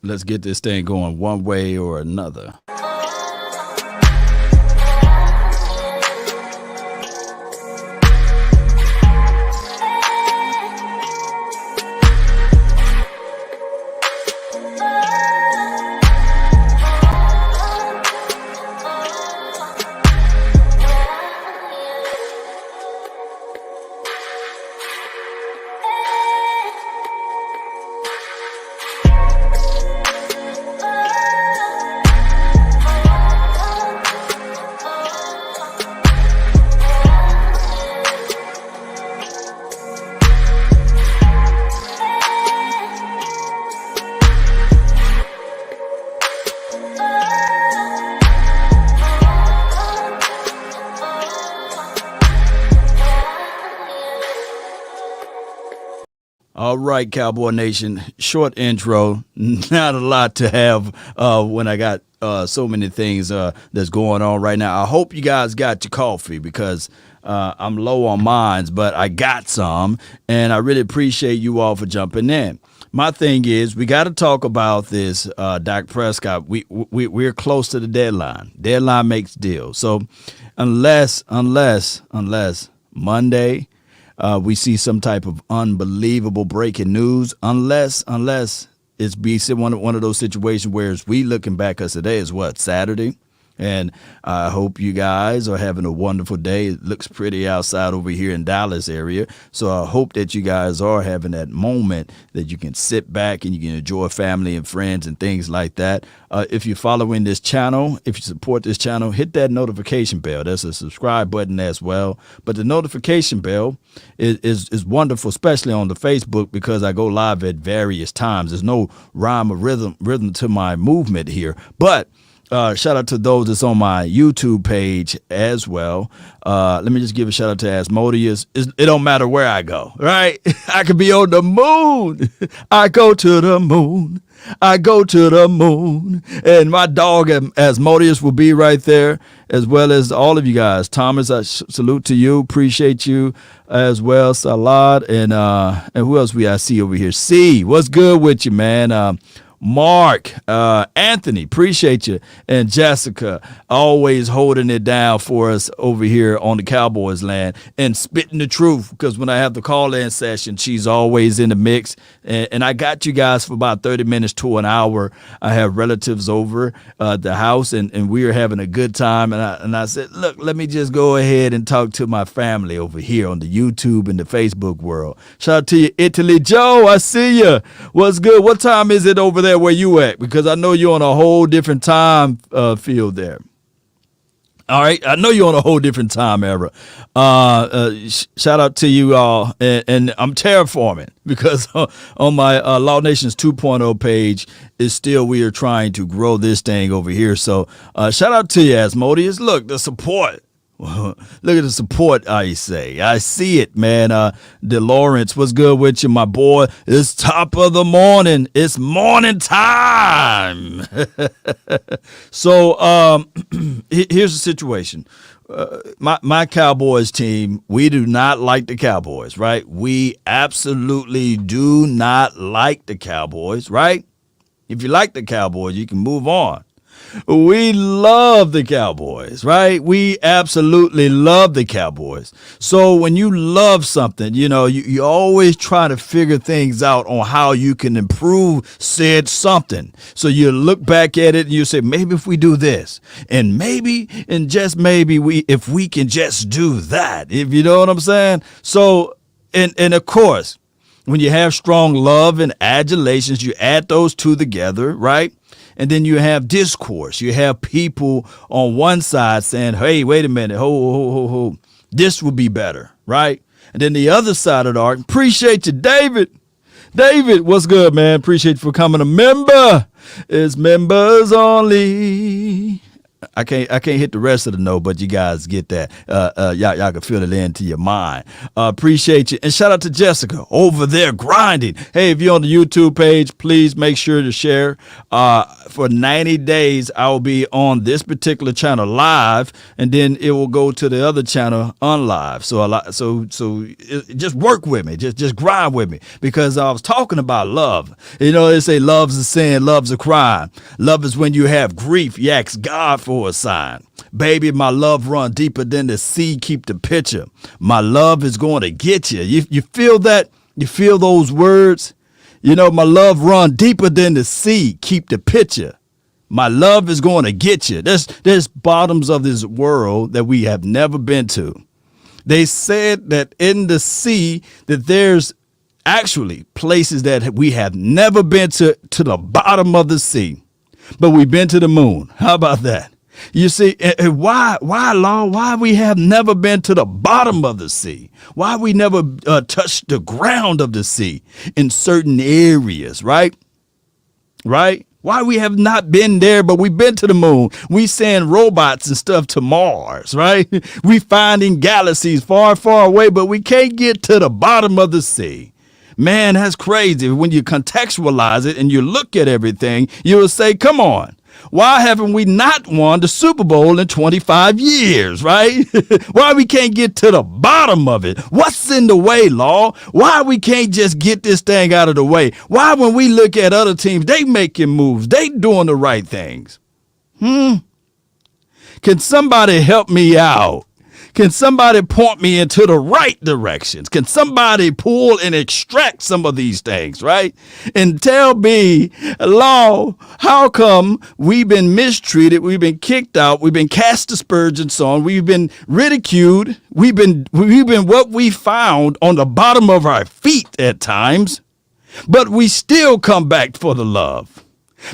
Let's get this thing going one way or another. All right, Cowboy Nation. Short intro. Not a lot to have when I got so many things that's going on right now. I hope you guys got your coffee because I'm low on mine, but I got some, and I really appreciate you all for jumping in. My thing is, we got to talk about this Dak Prescott. We're close to the deadline. Deadline makes deals. So unless Monday. We see some type of unbelievable breaking news, unless it's be one of those situations where we looking back as today is what, Saturday? And I hope you guys are having a wonderful day. It looks pretty outside over here in Dallas area. So I hope that you guys are having that moment that you can sit back and you can enjoy family and friends and things like that. If you're following this channel, if you support this channel, hit that notification bell. There's a subscribe button as well. But the notification bell is wonderful, especially on the Facebook, because I go live at various times. There's no rhyme or rhythm to my movement here. But shout out to those that's on my YouTube page as well. Let me just give a shout out to Asmodeus. It don't matter where I go, right? I could be on the moon. I go to the moon. I go to the moon. And my dog Asmodeus will be right there, as well as all of you guys. Thomas, I salute to you. Appreciate you as well. Salad. And who else I see over here? C, what's good with you, man? Mark, Anthony, appreciate you, and Jessica, always holding it down for us over here on the Cowboys land and spitting the truth, because when I have the call-in session, she's always in the mix, and I got you guys for about 30 minutes to an hour. I have relatives over the house, and we are having a good time, and I said, look, let me just go ahead and talk to my family over here on the YouTube and the Facebook world. Shout out to you, Italy. Joe, I see you. What's good? What time is it over there where you at? Because I know you're on a whole different time field there. All right, I know you're on a whole different time era. Shout out to you all, and I'm terraforming because on my Law Nations 2.0 page is still we are trying to grow this thing over here. So shout out to you, Asmodeus. Look, the support. Look at the support, I say. I see it, man. DeLawrence, what's good with you, my boy? It's top of the morning. It's morning time. So here's the situation. My Cowboys team, we do not like the Cowboys, right? We absolutely do not like the Cowboys, right? If you like the Cowboys, you can move on. We love the Cowboys, right? We absolutely love the Cowboys. So when you love something, you always try to figure things out on how you can improve said something. So you look back at it and you say, maybe if we do this, and maybe, and just maybe if we can just do that, if you know what I'm saying? So, and of course, when you have strong love and adulations, you add those two together, right? And then you have discourse. You have people on one side saying, hey, wait a minute, ho, this would be better, right? And then the other side of the arc, appreciate you, David. David, what's good, man? Appreciate you for coming a member. It's members only. I can't hit the rest of the note, but you guys get that. Y'all can feel it into your mind. Appreciate you. And shout out to Jessica over there grinding. Hey, if you're on the YouTube page, please make sure to share. For 90 days, I will be on this particular channel live, and then it will go to the other channel unlive. Just work with me. Just grind with me, because I was talking about love. You know, they say love's a sin, love's a crime. Love is when you have grief, you ask God for a sign. Baby, my love run deeper than the sea. Keep the picture. My love is going to get you. You feel that? You feel those words? You know, my love run deeper than the sea. Keep the picture. My love is going to get you. There's bottoms of this world that we have never been to. They said that in the sea that there's actually places that we have never been to the bottom of the sea, but we've been to the moon. How about that? You see, why, Lord? Why we have never been to the bottom of the sea? Why we never touched the ground of the sea in certain areas, right? Right? Why we have not been there, but we've been to the moon. We send robots and stuff to Mars, right? We finding galaxies far, far away, but we can't get to the bottom of the sea. Man, that's crazy. When you contextualize it and you look at everything, you will say, come on. Why haven't we not won the Super Bowl in 25 years, right? Why we can't get to the bottom of it? What's in the way, Law? Why we can't just get this thing out of the way? Why when we look at other teams, they making moves, they doing the right things? Can somebody help me out? Can somebody point me into the right directions? Can somebody pull and extract some of these things, right? And tell me, Law, how come we've been mistreated, we've been kicked out, we've been cast aspersions on, we've been ridiculed, we've been what we found on the bottom of our feet at times, but we still come back for the love.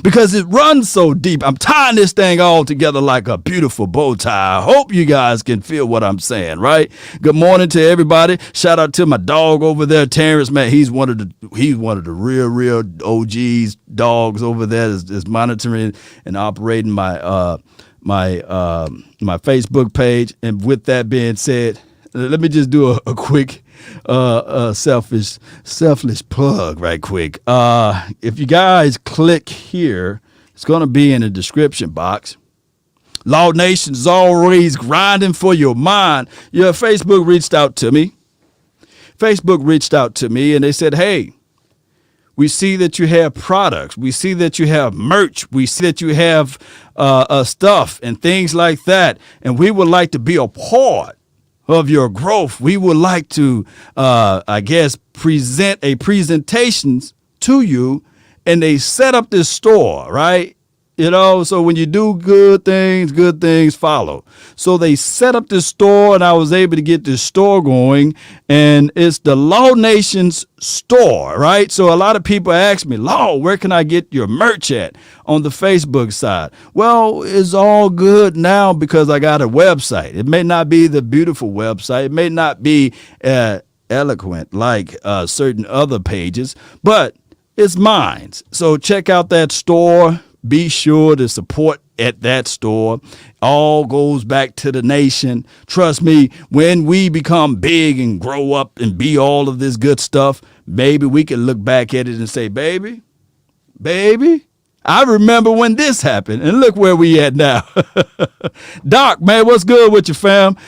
Because it runs so deep. I'm tying this thing all together like a beautiful bow tie. I hope you guys can feel what I'm saying, right? Good morning to everybody. Shout out to my dog over there, Terrence. Man, he's one of the real OGs dogs over there is monitoring and operating my Facebook page. And with that being said, let me just do a quick selfish plug right quick. If you guys click here, it's going to be in the description box. Law Nation is always grinding for your mind. Yeah, Facebook reached out to me. And they said, hey, we see that you have products. We see that you have merch. We see that you have stuff and things like that. And we would like to be a part of your growth. We would like to, present a presentations to you, and they set up this store, right? You know, so when you do good things follow. So they set up this store, and I was able to get this store going, and it's the Law Nation's store, right? So a lot of people ask me, Law, where can I get your merch at on the Facebook side? Well, it's all good now because I got a website. It may not be the beautiful website. It may not be eloquent like certain other pages, but it's mine. So check out that store. Be sure to support at that store. All goes back to the nation. Trust me, when we become big and grow up and be all of this good stuff, maybe we can look back at it and say, baby, I remember when this happened, and look where we at now. Doc, man, what's good with you, fam?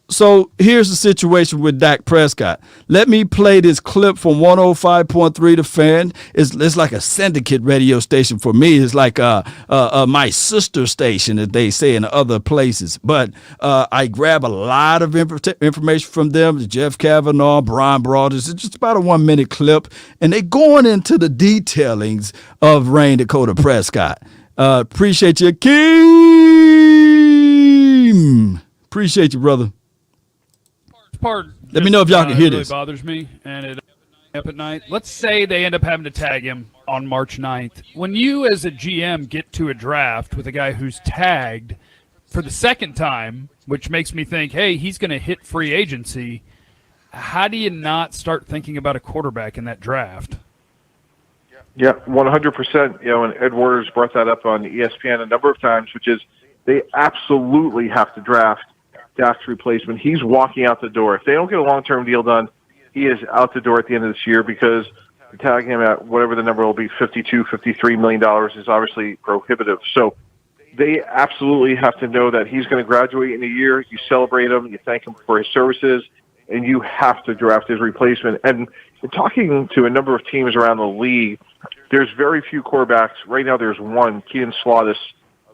So here's the situation with Dak Prescott. Let me play this clip from 105.3 The Fan. It's like a syndicate radio station for me. It's like my sister station, as they say in other places. But I grab a lot of information from them. Jeff Kavanaugh, Brian Broadus. It's just about a 1 minute clip, and they going into the detailings of Rain Dakota Prescott. Appreciate you, Keem. Appreciate you, brother. Let me know if y'all can hear this. It really bothers me, and it up at night. Let's say they end up having to tag him on March 9th. When you as a GM get to a draft with a guy who's tagged for the second time, which makes me think, hey, he's going to hit free agency, how do you not start thinking about a quarterback in that draft? Yeah, 100%. You know, and Ed Waters brought that up on ESPN a number of times, which is, they absolutely have to draft Dak's replacement. He's walking out the door. If they don't get a long-term deal done, he is out the door at the end of this year because to tag him at whatever the number will be, $52, $53 million is obviously prohibitive. So they absolutely have to know that he's going to graduate in a year. You celebrate him, you thank him for his services, and you have to draft his replacement. And talking to a number of teams around the league, there's very few quarterbacks. Right now there's one, Keaton Slaughter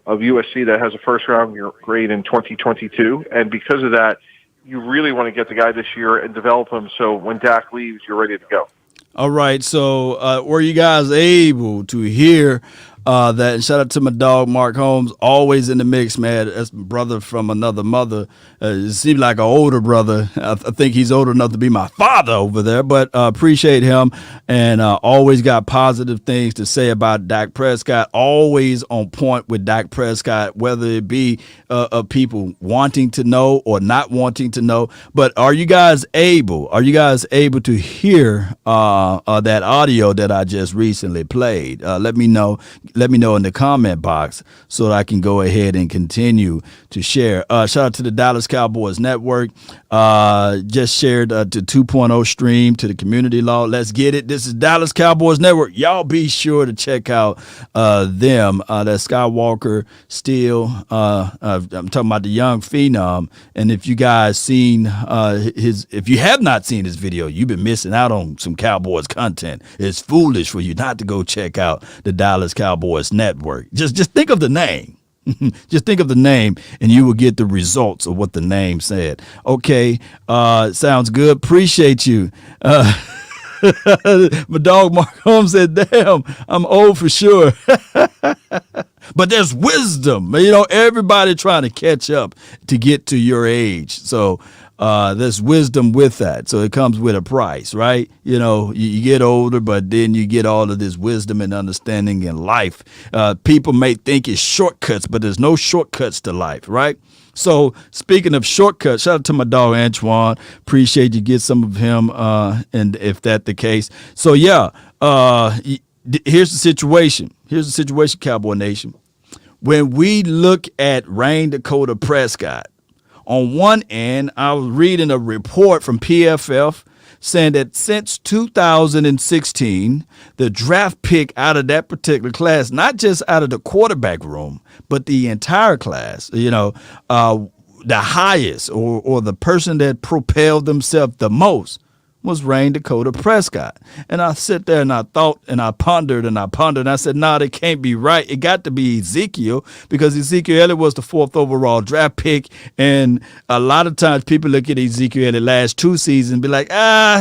of USC, that has a first-round grade in 2022. And because of that, you really want to get the guy this year and develop him so when Dak leaves, you're ready to go. All right, so were you guys able to hear that? And shout out to my dog, Mark Holmes, always in the mix, man. That's my brother from another mother. It seems like an older brother. I think he's old enough to be my father over there, but appreciate him and always got positive things to say about Dak Prescott. Always on point with Dak Prescott, whether it be people wanting to know or not wanting to know. But are you guys able to hear that audio that I just recently played? Let me know in the comment box so that I can go ahead and continue to share. Shout out to the Dallas Cowboys Network. Just shared to 2.0 stream to the community law. Let's get it. This is Dallas Cowboys Network. Y'all be sure to check out them. That Skywalker Steele. I'm talking about the young phenom. And if you guys seen if you have not seen his video, you've been missing out on some Cowboys content. It's foolish for you not to go check out the Dallas Cowboys Network. Just think of the name. Just think of the name and you will get the results of what the name said. Okay. Sounds good. Appreciate you. My dog Mark Holmes said, damn, I'm old for sure. But there's wisdom. Everybody trying to catch up to get to your age. So there's wisdom with that. So it comes with a price, right? You get older, but then you get all of this wisdom and understanding in life. People may think it's shortcuts, but there's no shortcuts to life, right? So speaking of shortcuts, shout out to my dog Antoine. Appreciate you get some of him, and if that's the case. So yeah, here's the situation. Cowboy Nation. When we look at Rain Dakota Prescott, on one end, I was reading a report from PFF saying that since 2016, the draft pick out of that particular class, not just out of the quarterback room, but the entire class, the highest or the person that propelled themselves the most was Rain Dakota Prescott. And I sit there and I thought and I pondered and I said, nah, that can't be right. It got to be Ezekiel because Ezekiel Elliott was the 4th overall draft pick. And a lot of times people look at Ezekiel Elliott last 2 seasons and be like,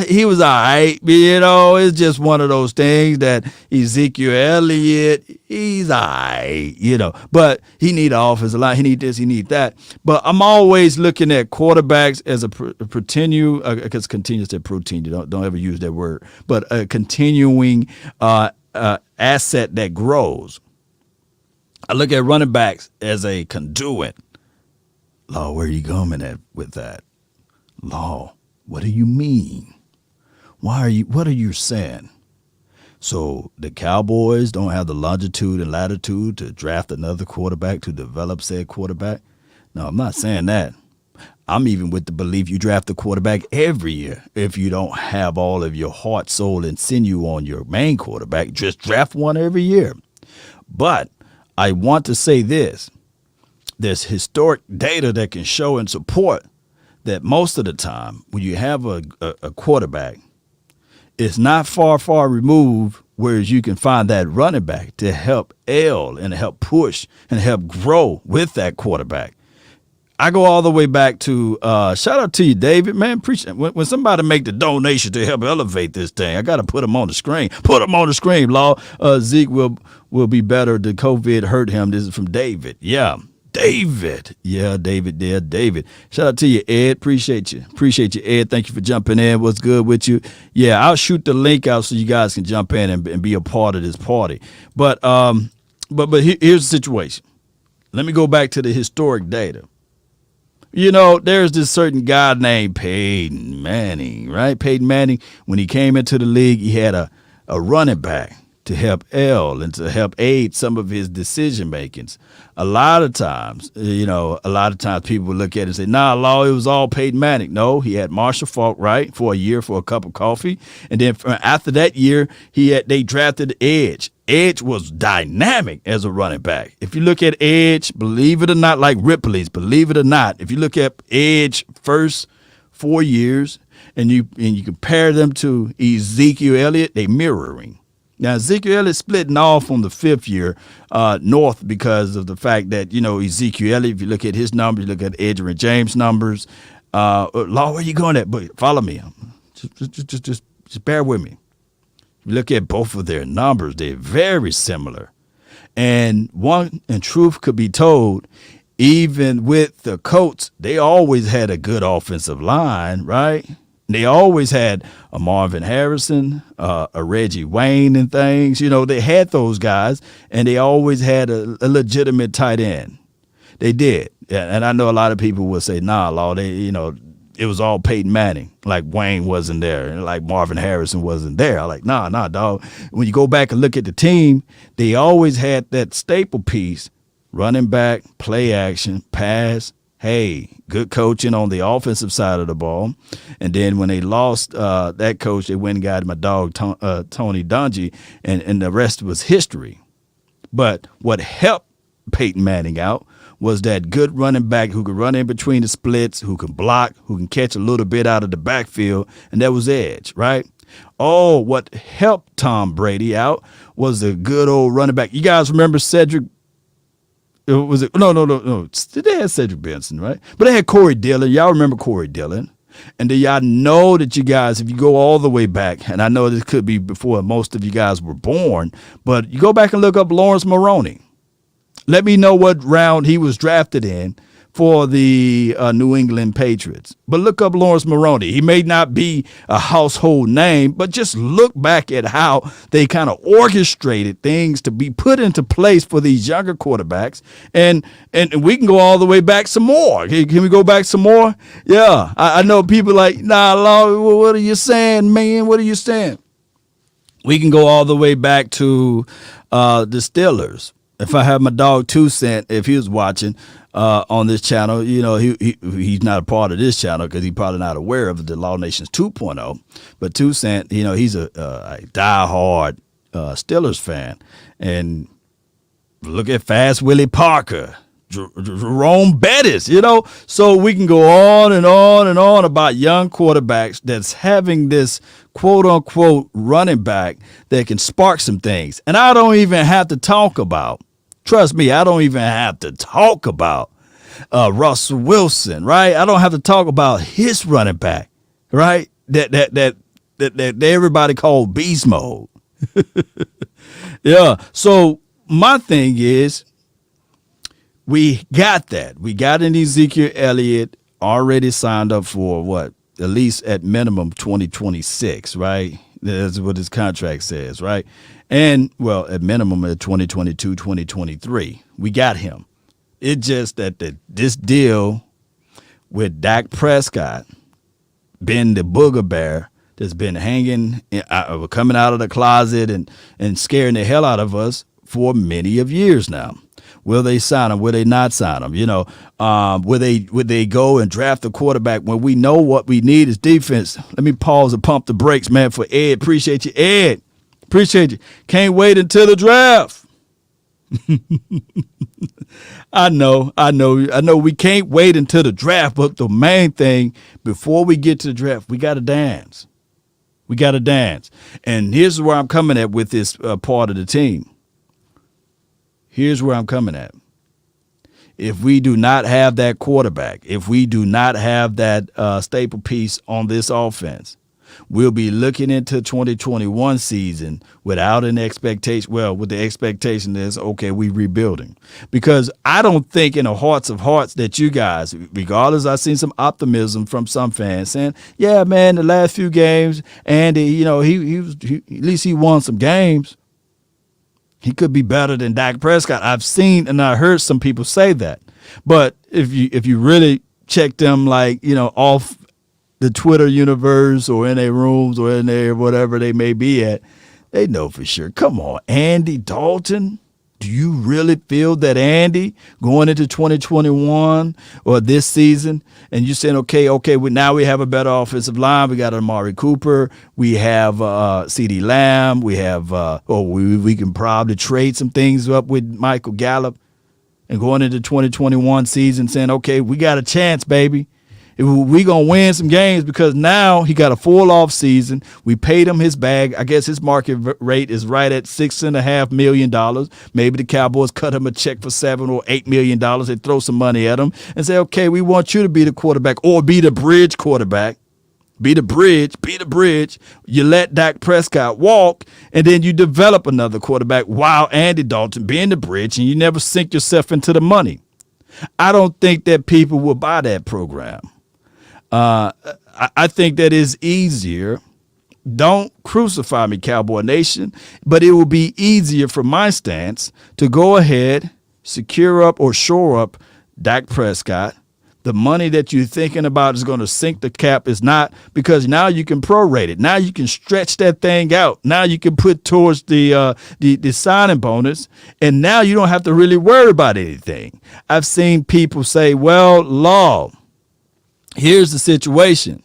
he was all right. It's just one of those things that Ezekiel Elliott, he's all right, but he need an offensive line. He need this, he need that. But I'm always looking at quarterbacks as a because continuous to protein. You don't ever use that word, but a continuing asset that grows. I look at running backs as a conduit. Law, where are you coming at with that? Law, what do you mean? What are you saying? So the Cowboys don't have the longitude and latitude to draft another quarterback to develop said quarterback? No, I'm not saying that. I'm even with the belief you draft a quarterback every year. If you don't have all of your heart, soul, and sinew on your main quarterback, just draft one every year. But I want to say this. There's historic data that can show and support that most of the time when you have a quarterback, it's not far removed, whereas you can find that running back to help and help push and help grow with that quarterback. I go all the way back to shout out to you, David. Man, appreciate when somebody make the donation to help elevate this thing. I got to put them on the screen. Put them on the screen, Law. Zeke will be better. The COVID hurt him. This is from David. Yeah, David. Yeah, David. Yeah, David. Shout out to you, Ed. Appreciate you, Ed. Thank you for jumping in. What's good with you? Yeah, I'll shoot the link out so you guys can jump in and be a part of this party. But here's the situation. Let me go back to the historic data. There's this certain guy named Peyton Manning, right? Peyton Manning, when he came into the league, he had a running back to help L and to help aid some of his decision makings. A lot of times people would look at it and say, nah, Law, it was all Peyton Manning. No, he had Marshall Faulk, right, for a year for a cup of coffee. And then after that year, they drafted Edge. Edge was dynamic as a running back. If you look at Edge, believe it or not, like Ripley's, believe it or not, if you look at Edge first 4 years and you compare them to Ezekiel Elliott, they mirroring. Now, Ezekiel Elliott splitting off on the 5th year north because of the fact that, Ezekiel Elliott, if you look at his numbers, you look at Edgerrin James' numbers. Law, where you going at? But follow me. Just bear with me. If you look at both of their numbers, they're very similar. And truth could be told, even with the Colts, they always had a good offensive line, right? They always had a Marvin Harrison, a Reggie Wayne and things. They had those guys, and they always had a legitimate tight end. They did. And I know a lot of people will say, nah, Law, it was all Peyton Manning. Like Wayne wasn't there, and like Marvin Harrison wasn't there. I'm like, nah, dog. When you go back and look at the team, they always had that staple piece, running back, play action, pass. Hey, good coaching on the offensive side of the ball. And then when they lost that coach, they went and got my dog, Tony Dungy, and the rest was history. But what helped Peyton Manning out was that good running back who could run in between the splits, who can block, who can catch a little bit out of the backfield, and that was Edge, right? Oh, what helped Tom Brady out was the good old running back. You guys remember Cedric? No. They had Cedric Benson, right? But they had Corey Dillon. Y'all remember Corey Dillon? And do y'all know that you guys, if you go all the way back, and I know this could be before most of you guys were born, but you go back and look up Lawrence Maroney. Let me know what round he was drafted in for the New England Patriots. But look up Lawrence Maroney. He may not be a household name, but just look back at how they kind of orchestrated things to be put into place for these younger quarterbacks. And we can go all the way back some more. Can we go back some more? Yeah. I know people like, nah, Law, what are you saying, man? What are you saying? We can go all the way back to the Steelers. If I have my dog 2 Cent, if he was watching on this channel, he's not a part of this channel because he's probably not aware of the Law Nations 2.0. But 2 Cent, he's a diehard Steelers fan. And look at Fast Willie Parker, Jerome Bettis, So we can go on and on and on about young quarterbacks that's having this quote-unquote running back that can spark some things. And I don't even have to talk about, trust me, I don't even have to talk about Russell Wilson, right? I don't have to talk about his running back, right? That everybody called beast mode. Yeah. So my thing is, we got that. We got an Ezekiel Elliott already signed up for what? At least at minimum 2026, right? That's what his contract says, right? And, well, at minimum at 2022, 2023. We got him. It's just that this deal with Dak Prescott been the booger bear that's been hanging, coming out of the closet and scaring the hell out of us for many of years now. Will they sign him? Will they not sign him? Would they go and draft a quarterback when we know what we need is defense? Let me pause and pump the brakes, man, for Ed. Appreciate you, Ed. Appreciate you. Can't wait until the draft. I know. We can't wait until the draft, but the main thing, before we get to the draft, we got to dance. We got to dance. And here's where I'm coming at with this part of the team. Here's where I'm coming at. If we do not have that quarterback, if we do not have that staple piece on this offense, we'll be looking into 2021 season without an expectation. Well, with the expectation is, okay, we rebuilding. Because I don't think in the hearts of hearts that you guys, regardless, I've seen some optimism from some fans saying, yeah, man, the last few games, Andy, he at least he won some games. He could be better than Dak Prescott. I've seen and I heard some people say that. But if you really check them off the Twitter universe or in their rooms or in there whatever they may be at, They know for sure. Come on, Andy Dalton. Do you really feel that Andy going into 2021 or this season, and you're saying, okay, now we have a better offensive line. We got Amari Cooper. We have CeeDee Lamb. We have, we can probably trade some things up with Michael Gallup, and going into 2021 season saying, okay, we got a chance, baby. We going to win some games because now he got a full off season. We paid him his bag. I guess his market rate is right at $6.5 million. Maybe the Cowboys cut him a check for $7 or $8 million. They throw some money at him and say, okay, we want you to be the quarterback or be the bridge quarterback. Be the bridge. You let Dak Prescott walk, and then you develop another quarterback while Andy Dalton being the bridge, and you never sink yourself into the money. I don't think that people will buy that program. I think that is easier. Don't crucify me, Cowboy Nation, but it will be easier from my stance to go ahead, secure up or shore up Dak Prescott. The money that you're thinking about is going to sink the cap is not, because now you can prorate it. Now you can stretch that thing out. Now you can put towards the signing bonus, and now you don't have to really worry about anything. I've seen people say, well, Law, here's the situation.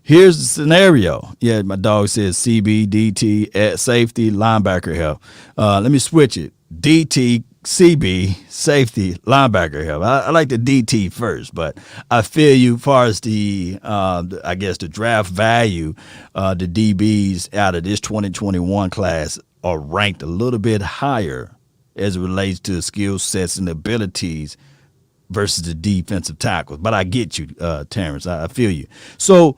Here's the scenario. Yeah, my dog says CB, DT, at safety, linebacker help. Let me switch it. DT, CB, safety, linebacker help. I like the DT first, but I feel you as far as I guess the draft value, the DBs out of this 2021 class are ranked a little bit higher as it relates to skill sets and abilities versus the defensive tackles. But I get you, Terrence. I feel you. So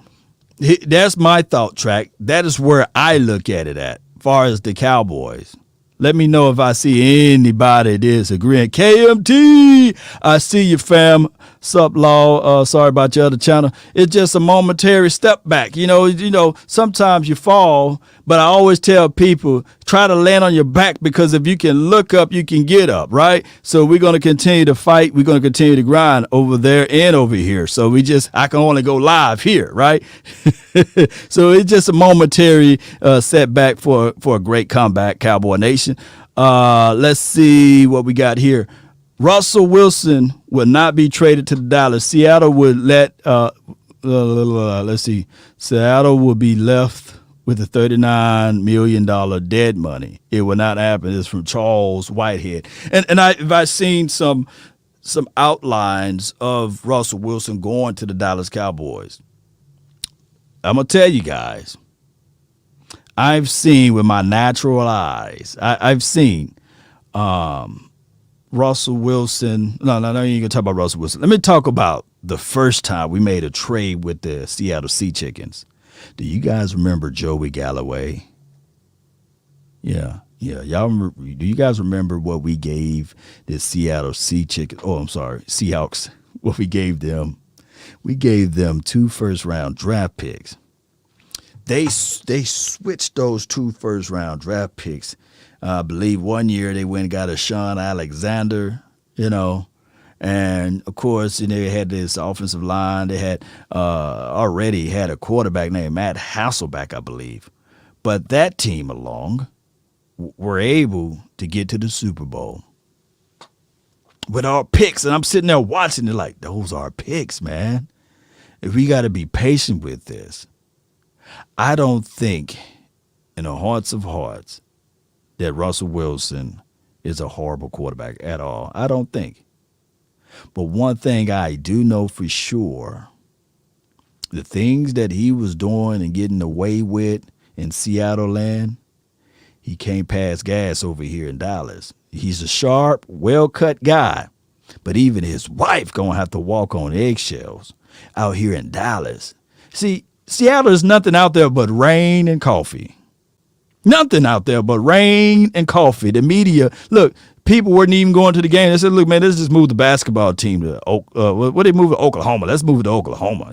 that's my thought track. That is where I look at it at, as far as the Cowboys. Let me know if I see anybody disagreeing. KMT, I see you, fam. Sup, Law? Sorry about your other channel. It's just a momentary step back. You know, sometimes you fall, but I always tell people, try to land on your back, because if you can look up, you can get up, right? So we're going to continue to fight. We're going to continue to grind over there and over here. So I can only go live here, right? So it's just a momentary setback for a great comeback, Cowboy Nation. Let's see what we got here. Russell Wilson will not be traded to the Dallas. Seattle would let's see. Seattle will be left with the $39 million dead money. It will not happen. It's from Charles Whitehead. And I've seen some outlines of Russell Wilson going to the Dallas Cowboys. I'm going to tell you guys, I've seen with my natural eyes, I've seen Russell Wilson. No, you ain't going to talk about Russell Wilson. Let me talk about the first time we made a trade with the Seattle Sea Chickens. Do you guys remember Joey Galloway? Yeah. Y'all remember, do you guys remember what we gave the Seattle Sea Chickens? Oh, I'm sorry, Seahawks. What we gave them? We gave them 2 first-round draft picks. They switched those 2 first-round draft picks. I believe one year they went and got a Sean Alexander, and of course, they had this offensive line. They had already had a quarterback named Matt Hasselbeck, I believe. But that team along were able to get to the Super Bowl with our picks. And I'm sitting there watching it like, those are picks, man. If we got to be patient with this. I don't think in the hearts of hearts that Russell Wilson is a horrible quarterback at all. I don't think. But one thing I do know for sure, the things that he was doing and getting away with in Seattle land, he can't pass gas over here in Dallas. He's a sharp, well-cut guy, but even his wife gonna have to walk on eggshells out here in Dallas. See, Seattle is nothing out there but rain and coffee. Nothing out there but rain and coffee. The media, look, people weren't even going to the game. They said, look, man, let's just move the basketball team to, what they move to Oklahoma? Let's move it to Oklahoma,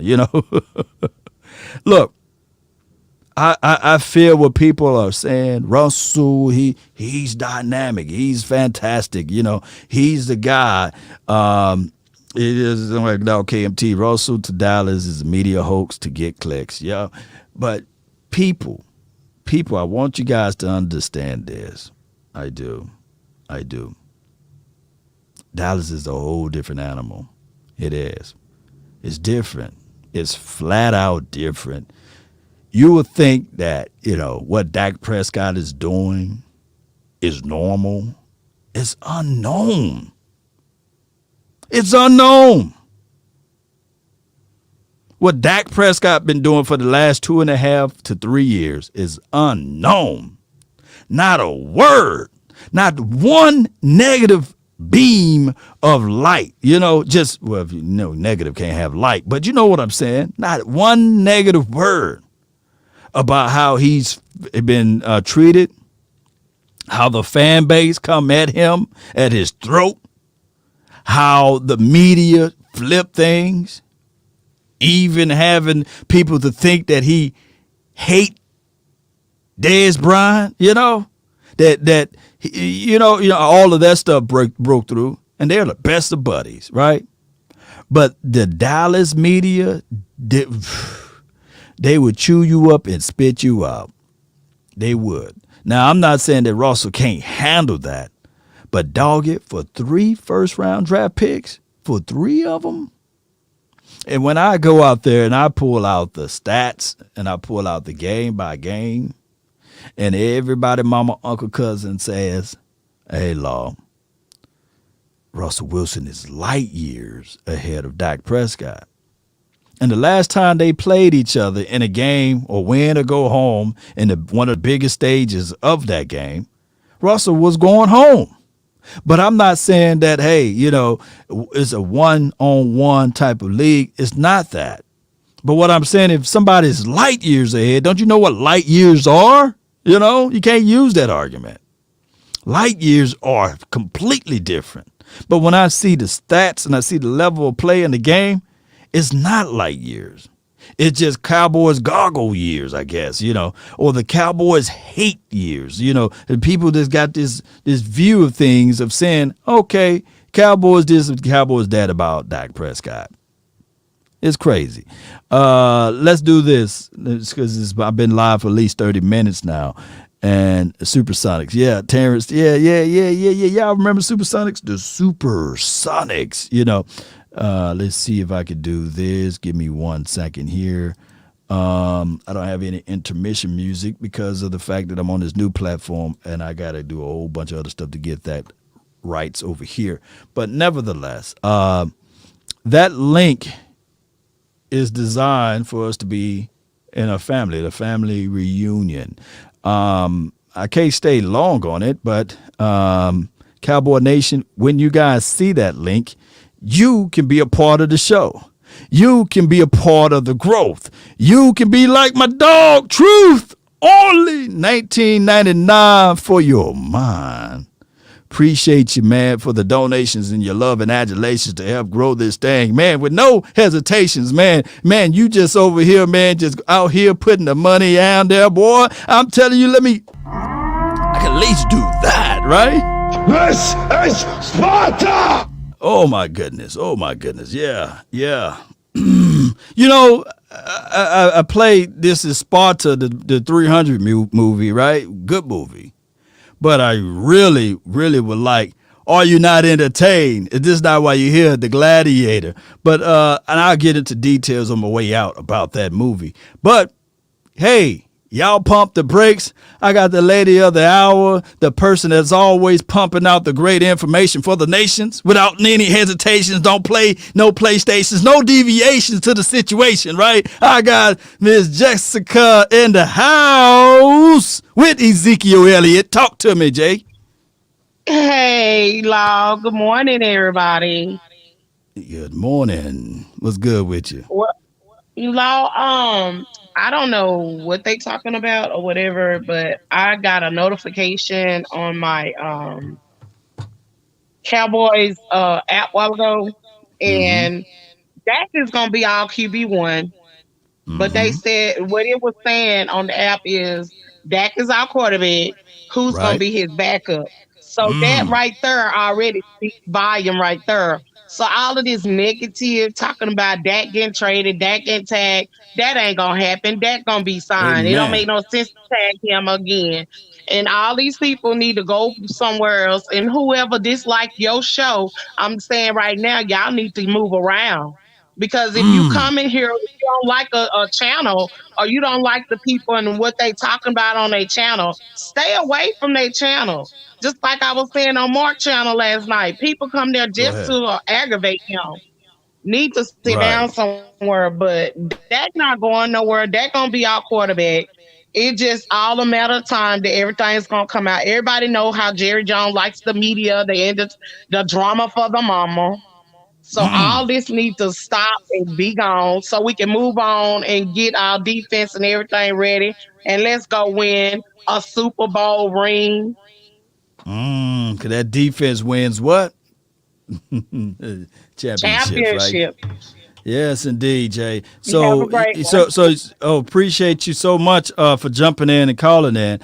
Look, I feel what people are saying. Russell, he's dynamic. He's fantastic. He's the guy. It is like now KMT. Russell to Dallas is a media hoax to get clicks. Yeah. But people People, I want you guys to understand this. I do. I do. Dallas is a whole different animal. It is. It's different. It's flat out different. You would think that, what Dak Prescott is doing is normal. It's unknown. It's unknown. What Dak Prescott been doing for the last 2.5 to 3 years is unknown. Not a word. Not one negative beam of light. If negative can't have light, but you know what I'm saying? Not one negative word about how he's been treated, how the fan base come at him, at his throat, how the media flip things, even having people to think that he hate Dez Bryant, all of that stuff broke through, and they're the best of buddies, right? But the Dallas media, they would chew you up and spit you out. They would. Now, I'm not saying that Russell can't handle that, but dog it, for 3 first-round draft picks, for 3 of them. And when I go out there and I pull out the stats and I pull out the game by game, and everybody, mama, uncle, cousin says, hey, Law, Russell Wilson is light years ahead of Dak Prescott. And the last time they played each other in a game, or win or go home, in one of the biggest stages of that game, Russell was going home. But I'm not saying that, hey, it's a one-on-one type of league. It's not that. But what I'm saying, if somebody's light years ahead, don't you know what light years are? You can't use that argument. Light years are completely different. But when I see the stats and I see the level of play in the game, it's not light years. It's just Cowboys goggle years, I guess, or the Cowboys hate years, the people that's got this view of things of saying, okay, Cowboys this, Cowboys that about Dak Prescott. It's crazy. Let's do this because I've been live for at least 30 minutes now. And Supersonics. Yeah, Terrence. Yeah. Y'all remember Supersonics? The Supersonics, let's see if I could do this. Give me 1 second here. I don't have any intermission music because of the fact that I'm on this new platform and I got to do a whole bunch of other stuff to get that rights over here. But nevertheless, that link is designed for us to be in the family reunion. I can't stay long on it, but Cowboy Nation, when you guys see that link, you can be a part of the show. You can be a part of the growth. You can be like my dog, Truth, only $19.99 for your mind. Appreciate you, man, for the donations and your love and adulations to help grow this thing, man, with no hesitations, man. Man, you just over here, man, just out here putting the money out there, boy. I'm telling you, I can at least do that, right? This is Sparta! Oh, my goodness. Yeah. I played This is Sparta, the 300 movie, right? Good movie. But I really, really would like, Are You Not Entertained? Is this not why you're here? The Gladiator. But, and I'll get into details on my way out about that movie. But, hey, y'all pump the brakes. I got the lady of the hour, the person that's always pumping out the great information for the nations without any hesitations. Don't play no PlayStations, no deviations to the situation, right? I got Miss Jessica in the house with Ezekiel Elliott. Talk to me, Jay. Hey, Law. Good morning, everybody. Good morning. What's good with you? Well, Law, I don't know what they talking about or whatever, but I got a notification on my Cowboys app while ago, and Dak is gonna be all QB1. But they said what it was saying on the app is Dak is our quarterback. Who's gonna Right. be his backup? So that right there already speaks volume right there. So all of this negative talking about Dak getting traded, Dak getting tagged, that ain't gonna happen. Dak gonna be signed. It don't Amen. make no sense to tag him again. And all these people need to go somewhere else. And whoever dislike your show, I'm saying right now, y'all need to move around. Because if you Mm. come in here, if you don't like a channel or you don't like the people and what they talking about on their channel, stay away from their channel. Just like I was saying on Mark channel last night, people come there Go just ahead. to aggravate him. Need to sit Right. down somewhere, but that not going nowhere. That gonna be our quarterback. It just all a matter of time that everything's gonna come out. Everybody know how Jerry Jones likes the media. They ended the drama for the mama. So Mm. all this needs to stop and be gone so we can move on and get our defense and everything ready. And let's go win a Super Bowl ring. Mm. 'Cause that defense wins what? Championships, right? Championship. Yes, indeed, Jay. You have a So, great one. so, appreciate you so much for jumping in and calling in.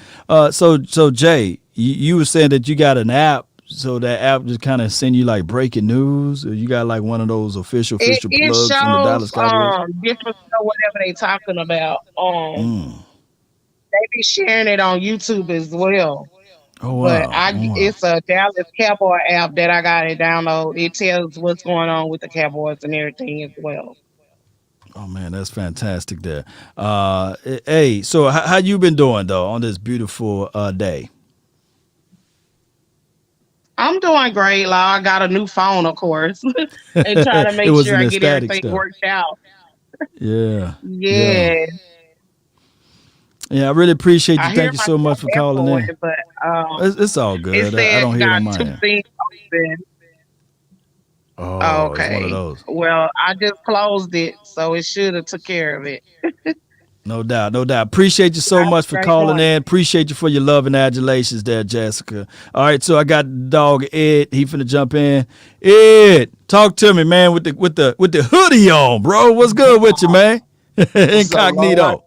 So, Jay, you were saying that you got an app, so that app just kind of send you like breaking news, or you got like one of those official It plugs from the Dallas shows Cowboys. different stuff, whatever they talking about. Mm. They be sharing it on YouTube as well. Oh But wow, oh, wow. it's a Dallas Cowboy app that I got to download. It tells what's going on with the Cowboys and everything as well. Oh man, that's fantastic. There. Hey, so how you been doing though on this beautiful day? I'm doing great, Law. I got a new phone, of course, and trying to It make was sure an I get ecstatic everything stuff. worked out. Yeah, yeah, Yeah, yeah. I really appreciate you. I hear Thank you so much myself for calling echoing, in. but It's all it good. I says don't hear it on got my two end. things open. Oh, it's one of Okay. those. Well, I just closed it, so it should have took care of it. No doubt, no doubt. Appreciate you so Have much a for great calling morning. in. Appreciate you for your love and adulations there, Jessica. All right, so I got dog Ed. He finna jump in. Ed, talk to me, man, with the hoodie on, bro. What's good with you, man? What's up, Lord? Incognito,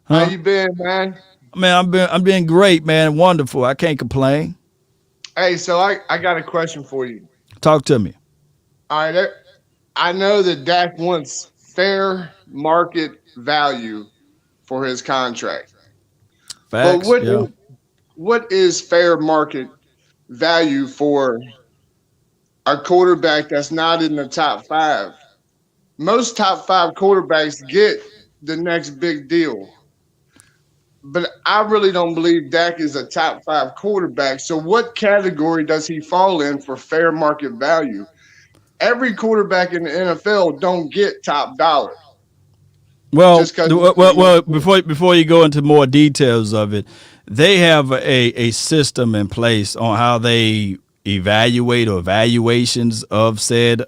How huh? you been, man? Man, I'm being great, man. Wonderful. I can't complain. Hey, so I got a question for you. Talk to me. All right, I know that Dak wants fair market value for his contract, but Facts, yeah. what is fair market value for a quarterback that's not in the top five? Most top five quarterbacks get the next big deal, but I really don't believe Dak is a top five quarterback. So, what category does he fall in for fair market value? Every quarterback in the NFL don't get top dollar Well, just because well, he's a well, young well, kid. before you go into more details of it, they have a system in place on how they evaluate or evaluations of said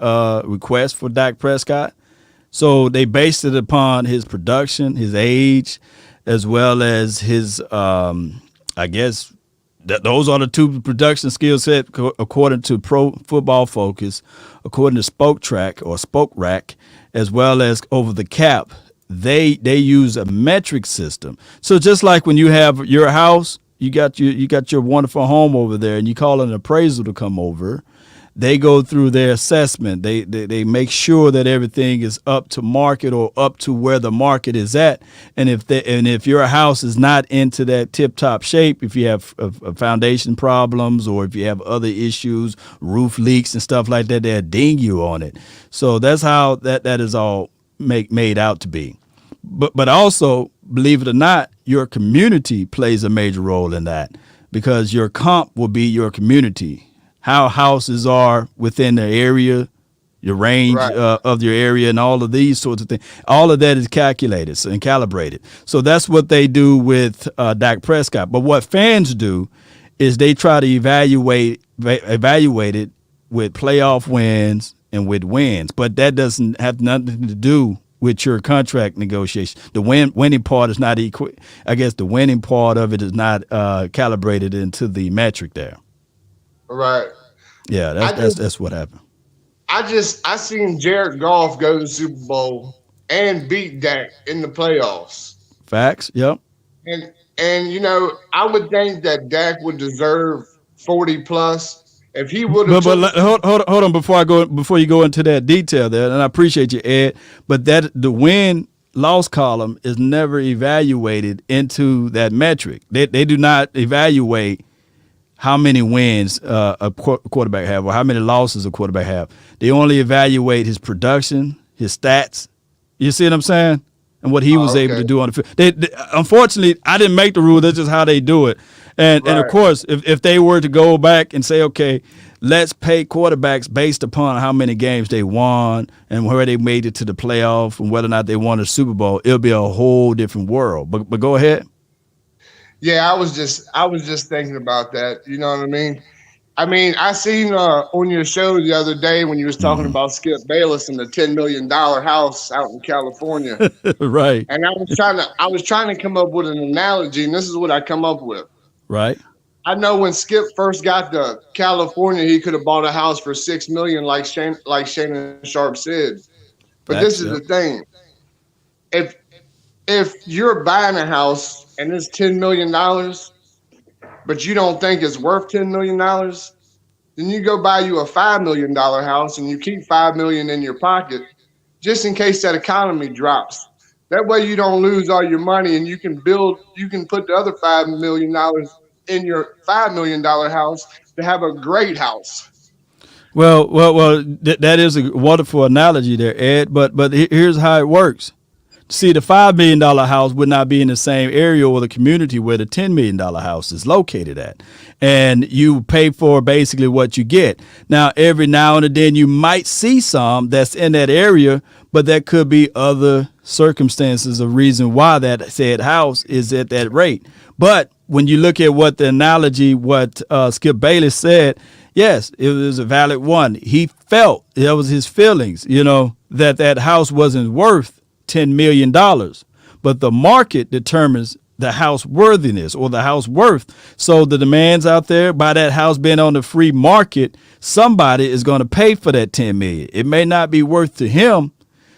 request for Dak Prescott. So they based it upon his production, his age, as well as his, I guess, those are the two production skill set according to Pro Football Focus, according to Spoke Track or Spoke Rack, as well as over the cap. They use a metric system. So just like when you have your house, you got your wonderful home over there, and you call an appraisal to come over. They go through their assessment. They make sure that everything is up to market or up to where the market is at. And if your house is not into that tip top shape, if you have foundation problems or if you have other issues, roof leaks and stuff like that, they'll ding you on it. So that's how that is all made out to be. But also, believe it or not, your community plays a major role in that because your comp will be your community, how houses are within the area, your range Right. of your area, and all of these sorts of things. All of that is calculated and calibrated. So that's what they do with Dak Prescott. But what fans do is they try to evaluate it with playoff wins and with wins. But that doesn't have nothing to do with your contract negotiation. The winning part is not equal. I guess the winning part of it is not calibrated into the metric there. Right. Yeah, I that's what happened. I seen Jared Goff go to the Super Bowl and beat Dak in the playoffs. Facts. Yep. And I would think that Dak would deserve 40 plus. If he would have, hold on before you go into that detail there, and I appreciate you, Ed. But that the win loss column is never evaluated into that metric. They do not evaluate how many wins a quarterback have or how many losses a quarterback have. They only evaluate his production, his stats. You see what I'm saying? And what he was able to do on the field. Unfortunately, I didn't make the rule. That's just how they do it. And of course, if they were to go back and say, okay, let's pay quarterbacks based upon how many games they won and where they made it to the playoff and whether or not they won a Super Bowl, it'll be a whole different world. But go ahead. Yeah, I was just thinking about that. You know what I mean? I seen on your show the other day when you was talking about Skip Bayless and the $10 million house out in California. Right. And I was trying to come up with an analogy, and this is what I come up with. Right. I know when Skip first got to California, he could have bought a house for $6 million, like Shannon Sharp said. But this is the thing: if you're buying a house and it's $10 million, but you don't think it's worth $10 million, then you go buy you a $5 million house and you keep $5 million in your pocket just in case that economy drops. That way you don't lose all your money and you can put the other $5 million in your $5 million house to have a great house. Well, that is a wonderful analogy there, Ed. But here's how it works. See, the $5 million house would not be in the same area or the community where the $10 million house is located at. And you pay for basically what you get. Now, every now and then you might see some that's in that area, but there could be other circumstances or reason why that said house is at that rate. But when you look at what the analogy, what Skip Bayless said, yes, it was a valid one. He felt, that was his feelings, that house wasn't worth $10 million, but the market determines the house worthiness or the house worth. So the demands out there by that house being on the free market, somebody is going to pay for that $10 million. It may not be worth to him.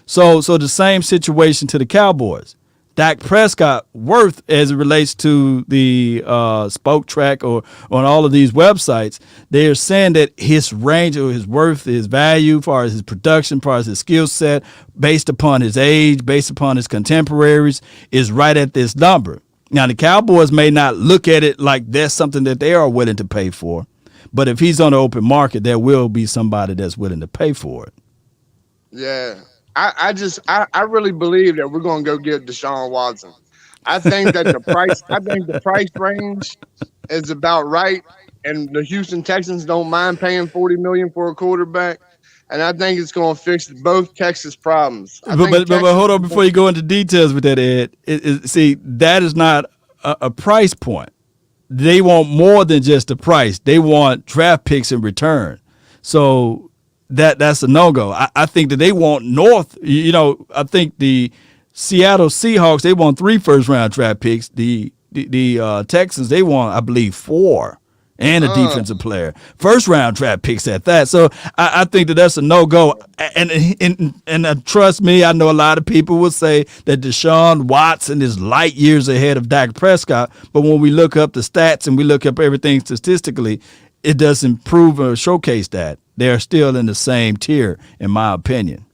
So the same situation to the Cowboys. Dak Prescott worth as it relates to the Spoke Track or on all of these websites, they're saying that his range or his worth, his value, as far as his production, as far as his skill set, based upon his age, based upon his contemporaries, is right at this number. Now, the Cowboys may not look at it like that's something that they are willing to pay for, but if he's on the open market, there will be somebody that's willing to pay for it. Yeah. I really believe that we're going to go get Deshaun Watson. I think that the price range is about right, and the Houston Texans don't mind paying $40 million for a quarterback, and I think it's going to fix both Texas problems. But hold on before you go into details with that, Ed. See, that is not a price point. They want more than just the price. They want draft picks in return. So that's a no-go. I think that they want north. I think the Seattle Seahawks, they want 3 first-round draft picks. The Texans, they want, I believe, 4 and a defensive player. First-round draft picks at that. So I think that's a no-go. And trust me, I know a lot of people will say that Deshaun Watson is light years ahead of Dak Prescott. But when we look up the stats and we look up everything statistically, it doesn't prove or showcase that. They're still in the same tier, in my opinion.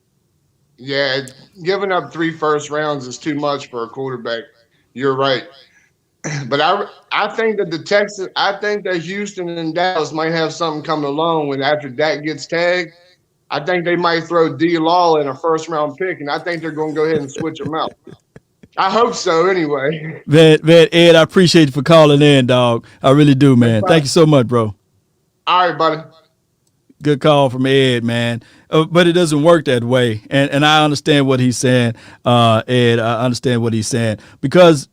Yeah, giving up 3 first rounds is too much for a quarterback. You're right. But I think that Houston and Dallas might have something coming along when after Dak gets tagged. I think they might throw D. Law in a first-round pick, and I think they're going to go ahead and switch them out. I hope so anyway. Man, Ed, I appreciate you for calling in, dog. I really do, man. Thank you so much, bro. All right, buddy. Good call from Ed, man. But it doesn't work that way. And I understand what he's saying, Ed. I understand what he's saying. Because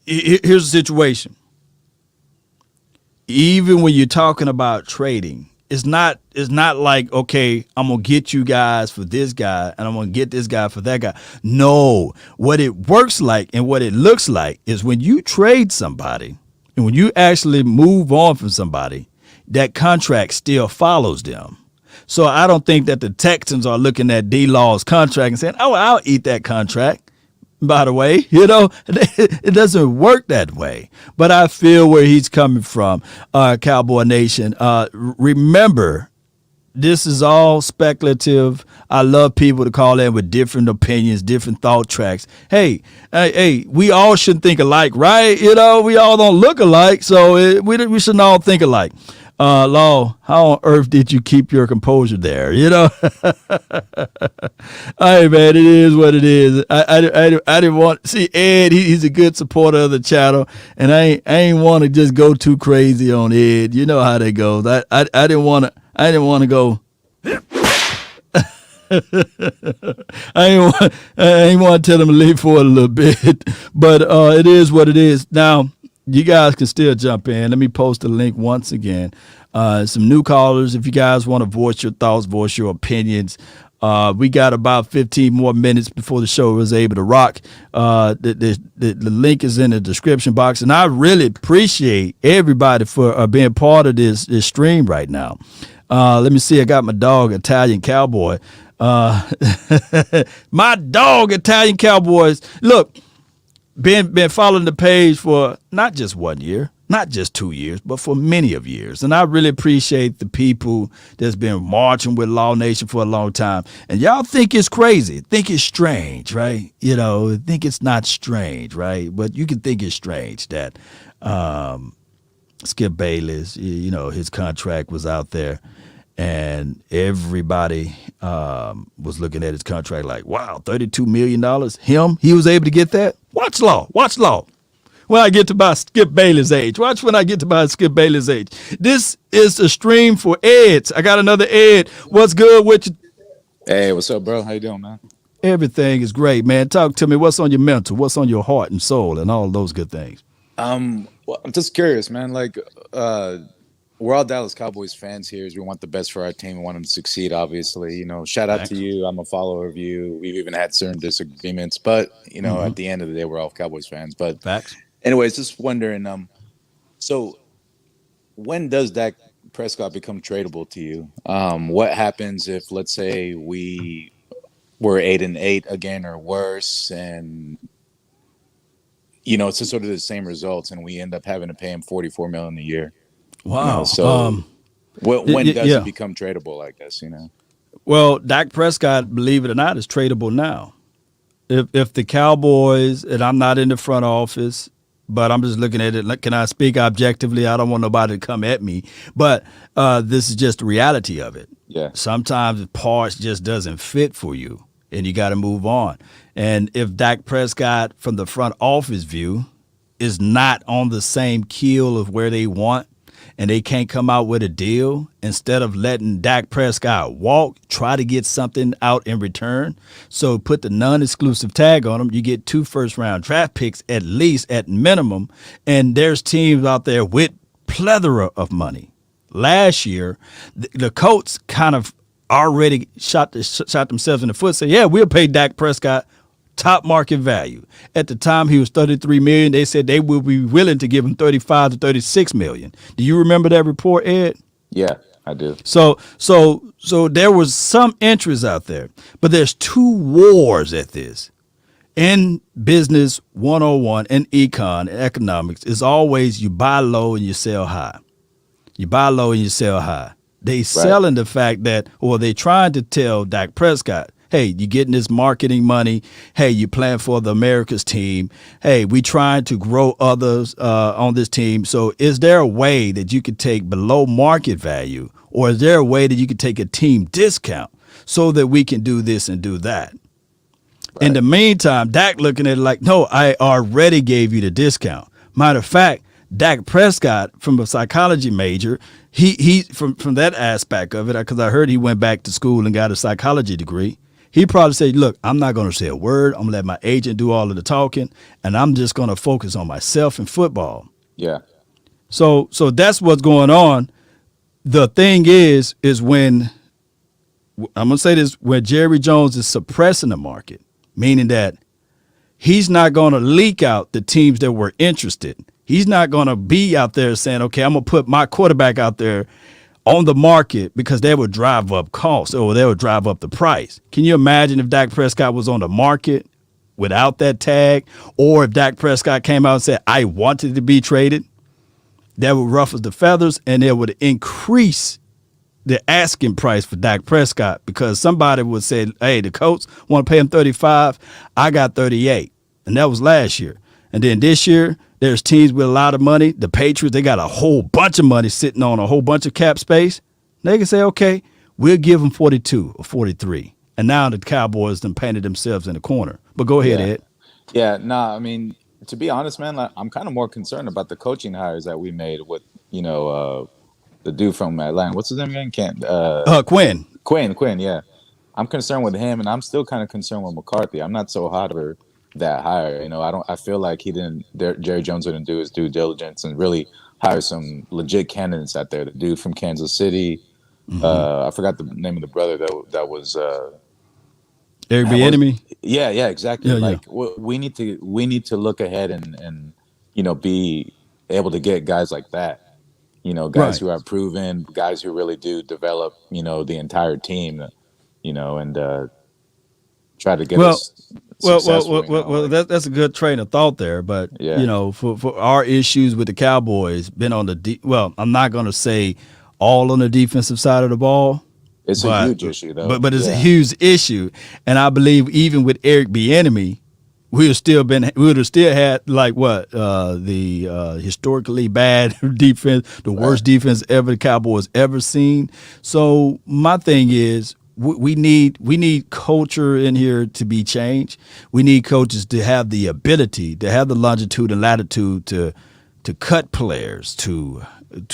here's the situation. Even when you're talking about trading, it's not like, okay, I'm going to get you guys for this guy and I'm going to get this guy for that guy. No, what it works like and what it looks like is when you trade somebody and when you actually move on from somebody, that contract still follows them. So I don't think that the Texans are looking at D-Law's contract and saying, oh, I'll eat that contract. by the way. It doesn't work that way. But I feel where he's coming from, Cowboy Nation. Remember, this is all speculative. I love people to call in with different opinions, different thought tracks. Hey, we all shouldn't think alike, right? We all don't look alike, so we shouldn't all think alike. Law, how on earth did you keep your composure there? Hey, man, it is what it is. I didn't want see Ed. He's a good supporter of the channel, and I ain't want to just go too crazy on Ed. You know how that goes. I didn't want to go. I ain't want to tell him to leave for a little bit, but it is what it is. Now, you guys can still jump in. Let me post the link once again. Some new callers, if you guys want to voice your thoughts, voice your opinions. We got about 15 more minutes before the show was able to rock. The link is in the description box, and I really appreciate everybody for being part of this stream right now. Let me see. I got my dog, Italian Cowboy. My dog, Italian Cowboys. Look, been following the page for not just 1 year, not just 2 years, but for many of years. And I really appreciate the people that's been marching with Law Nation for a long time. And y'all think it's crazy, think it's strange, right? Think it's not strange, right? But you can think it's strange that Skip Bayless, his contract was out there. And everybody was looking at his contract like, wow, $32 million. He was able to get that? Watch Law. When I get to about Skip Bayless' age. Watch when I get to about Skip Bayless' age. This is a stream for Eds. I got another Ed. What's good with you? Hey, what's up, bro? How you doing, man? Everything is great, man. Talk to me. What's on your mental? What's on your heart and soul and all those good things? Well, I'm just curious, man. Like, we're all Dallas Cowboys fans here. We want the best for our team. We want them to succeed, obviously. Shout out to you. I'm a follower of you. We've even had certain disagreements, but at the end of the day, we're all Cowboys fans. But facts. Anyways, just wondering. So when does Dak Prescott become tradable to you? What happens if, let's say, we were 8-8 again or worse, and it's just sort of the same results, and we end up having to pay him $44 million a year? Wow. When does it become tradable, I guess, Well, Dak Prescott, believe it or not, is tradable now. If the Cowboys, and I'm not in the front office, but I'm just looking at it, can I speak objectively? I don't want nobody to come at me, but this is just the reality of it. Yeah. Sometimes parts just doesn't fit for you, and you got to move on. And if Dak Prescott, from the front office view, is not on the same keel of where they want, and they can't come out with a deal, instead of letting Dak Prescott walk, try to get something out in return. So put the non-exclusive tag on him. You get 2 first-round draft picks, at least, at minimum. And there's teams out there with plethora of money. Last year, the Colts kind of already shot themselves in the foot, say, yeah, we'll pay Dak Prescott top market value. At the time he was $33 million. They said they will be willing to give him $35 to $36 million. Do you remember that report, Ed? Yeah, I do. So there was some interest out there, but there's 2 wars at this. In business 101 and econ and economics is always you buy low and you sell high. You buy low and you sell high. They selling the fact that, or they trying to tell Dak Prescott, hey, you getting this marketing money. Hey, you playing for the America's team. Hey, we trying to grow others on this team. So is there a way that you could take below market value, or is there a way that you could take a team discount so that we can do this and do that? Right. In the meantime, Dak looking at it like, no, I already gave you the discount. Matter of fact, Dak Prescott, from a psychology major, he from that aspect of it, because I heard he went back to school and got a psychology degree. He probably said, look, I'm not going to say a word. I'm going to let my agent do all of the talking, and I'm just going to focus on myself and football. Yeah. So that's what's going on. The thing is when, I'm going to say this, where Jerry Jones is suppressing the market, meaning that he's not going to leak out the teams that were interested. He's not going to be out there saying, okay, I'm going to put my quarterback out there on the market, because they would drive up costs, or they would drive up the price. Can you imagine if Dak Prescott was on the market without that tag, or if Dak Prescott came out and said, I wanted to be traded, that would ruffle the feathers and it would increase the asking price for Dak Prescott, because somebody would say, hey, the Colts want to pay him 35. I got 38. And that was last year. And then this year, there's teams with a lot of money. The Patriots, they got a whole bunch of money sitting on a whole bunch of cap space. They can say, okay, we'll give them 42 or 43. And now the Cowboys done painted themselves in the corner. But go ahead, Ed. Yeah, I mean, to be honest, man, like, I'm kind of more concerned about the coaching hires that we made with, the dude from Atlanta. What's his name again? Quinn. Quinn, yeah. I'm concerned with him, and I'm still kind of concerned with McCarthy. I'm not so hot for that hire. I feel like Jerry Jones didn't do his due diligence and really hire some legit candidates out there. The dude from Kansas City, I forgot the name of the brother that was Eric Bieniemy. Yeah, exactly. Yeah, we need to look ahead and be able to get guys like that. Guys who are proven, guys who really do develop, the entire team, and try to get us successful. Well, that's a good train of thought there. But, for our issues with the Cowboys, been on the I'm not going to say all on the defensive side of the ball. It's a huge issue, though. But it's a huge issue. And I believe even with Eric Bieniemy, we would have still had the historically bad defense, the worst defense ever the Cowboys ever seen. So my thing is, we need culture in here to be changed. We need coaches to have the ability, to have the longitude and latitude to cut players, to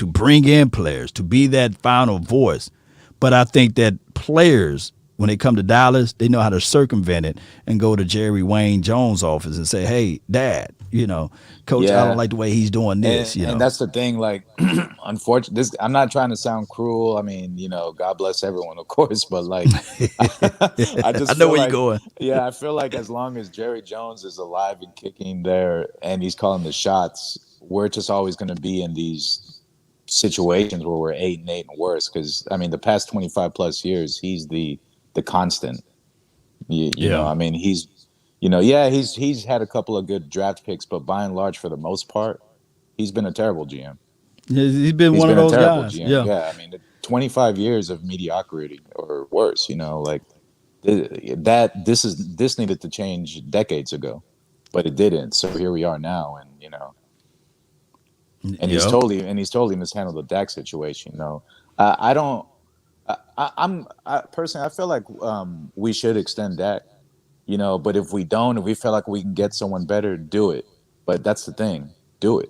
bring in players, to be that final voice. But I think that players, when they come to Dallas, they know how to circumvent it and go to Jerry Wayne Jones' office and say, hey, Dad, Coach, I don't like the way he's doing this. And that's the thing. Like, unfortunately, I'm not trying to sound cruel. I mean, God bless everyone, of course. But like, I know where you're going. Yeah, I feel like as long as Jerry Jones is alive and kicking there and he's calling the shots, we're just always going to be in these situations where we're 8-8 and worse. Because I mean, the past 25 plus years, he's the constant. You know, I mean, he's had a couple of good draft picks, but by and large, for the most part, he's been a terrible GM. Yeah, he's been one of those guys. GM. Yeah, I mean, 25 years of mediocrity or worse. This needed to change decades ago, but it didn't. So here we are now, and he's totally mishandled the Dak situation. Personally, I feel like we should extend Dak, but if we feel like we can get someone better, do it. But that's the thing, do it.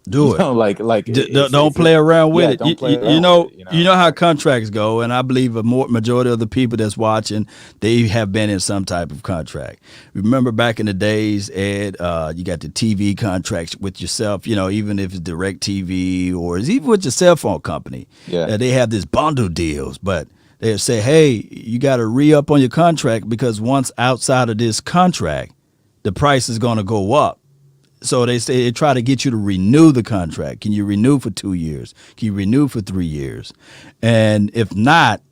Don't play around with it. Don't play around with it, You know how contracts go, and I believe majority of the people that's watching, they have been in some type of contract. Remember back in the days, Ed, you got the TV contracts with yourself, even if it's DirecTV or it's even with your cell phone company. Yeah. They have these bundle deals, but they'll say, hey, you got to re-up on your contract because once outside of this contract, the price is going to go up. So they try to get you to renew the contract. Can you renew for 2 years? Can you renew for 3 years? And if not,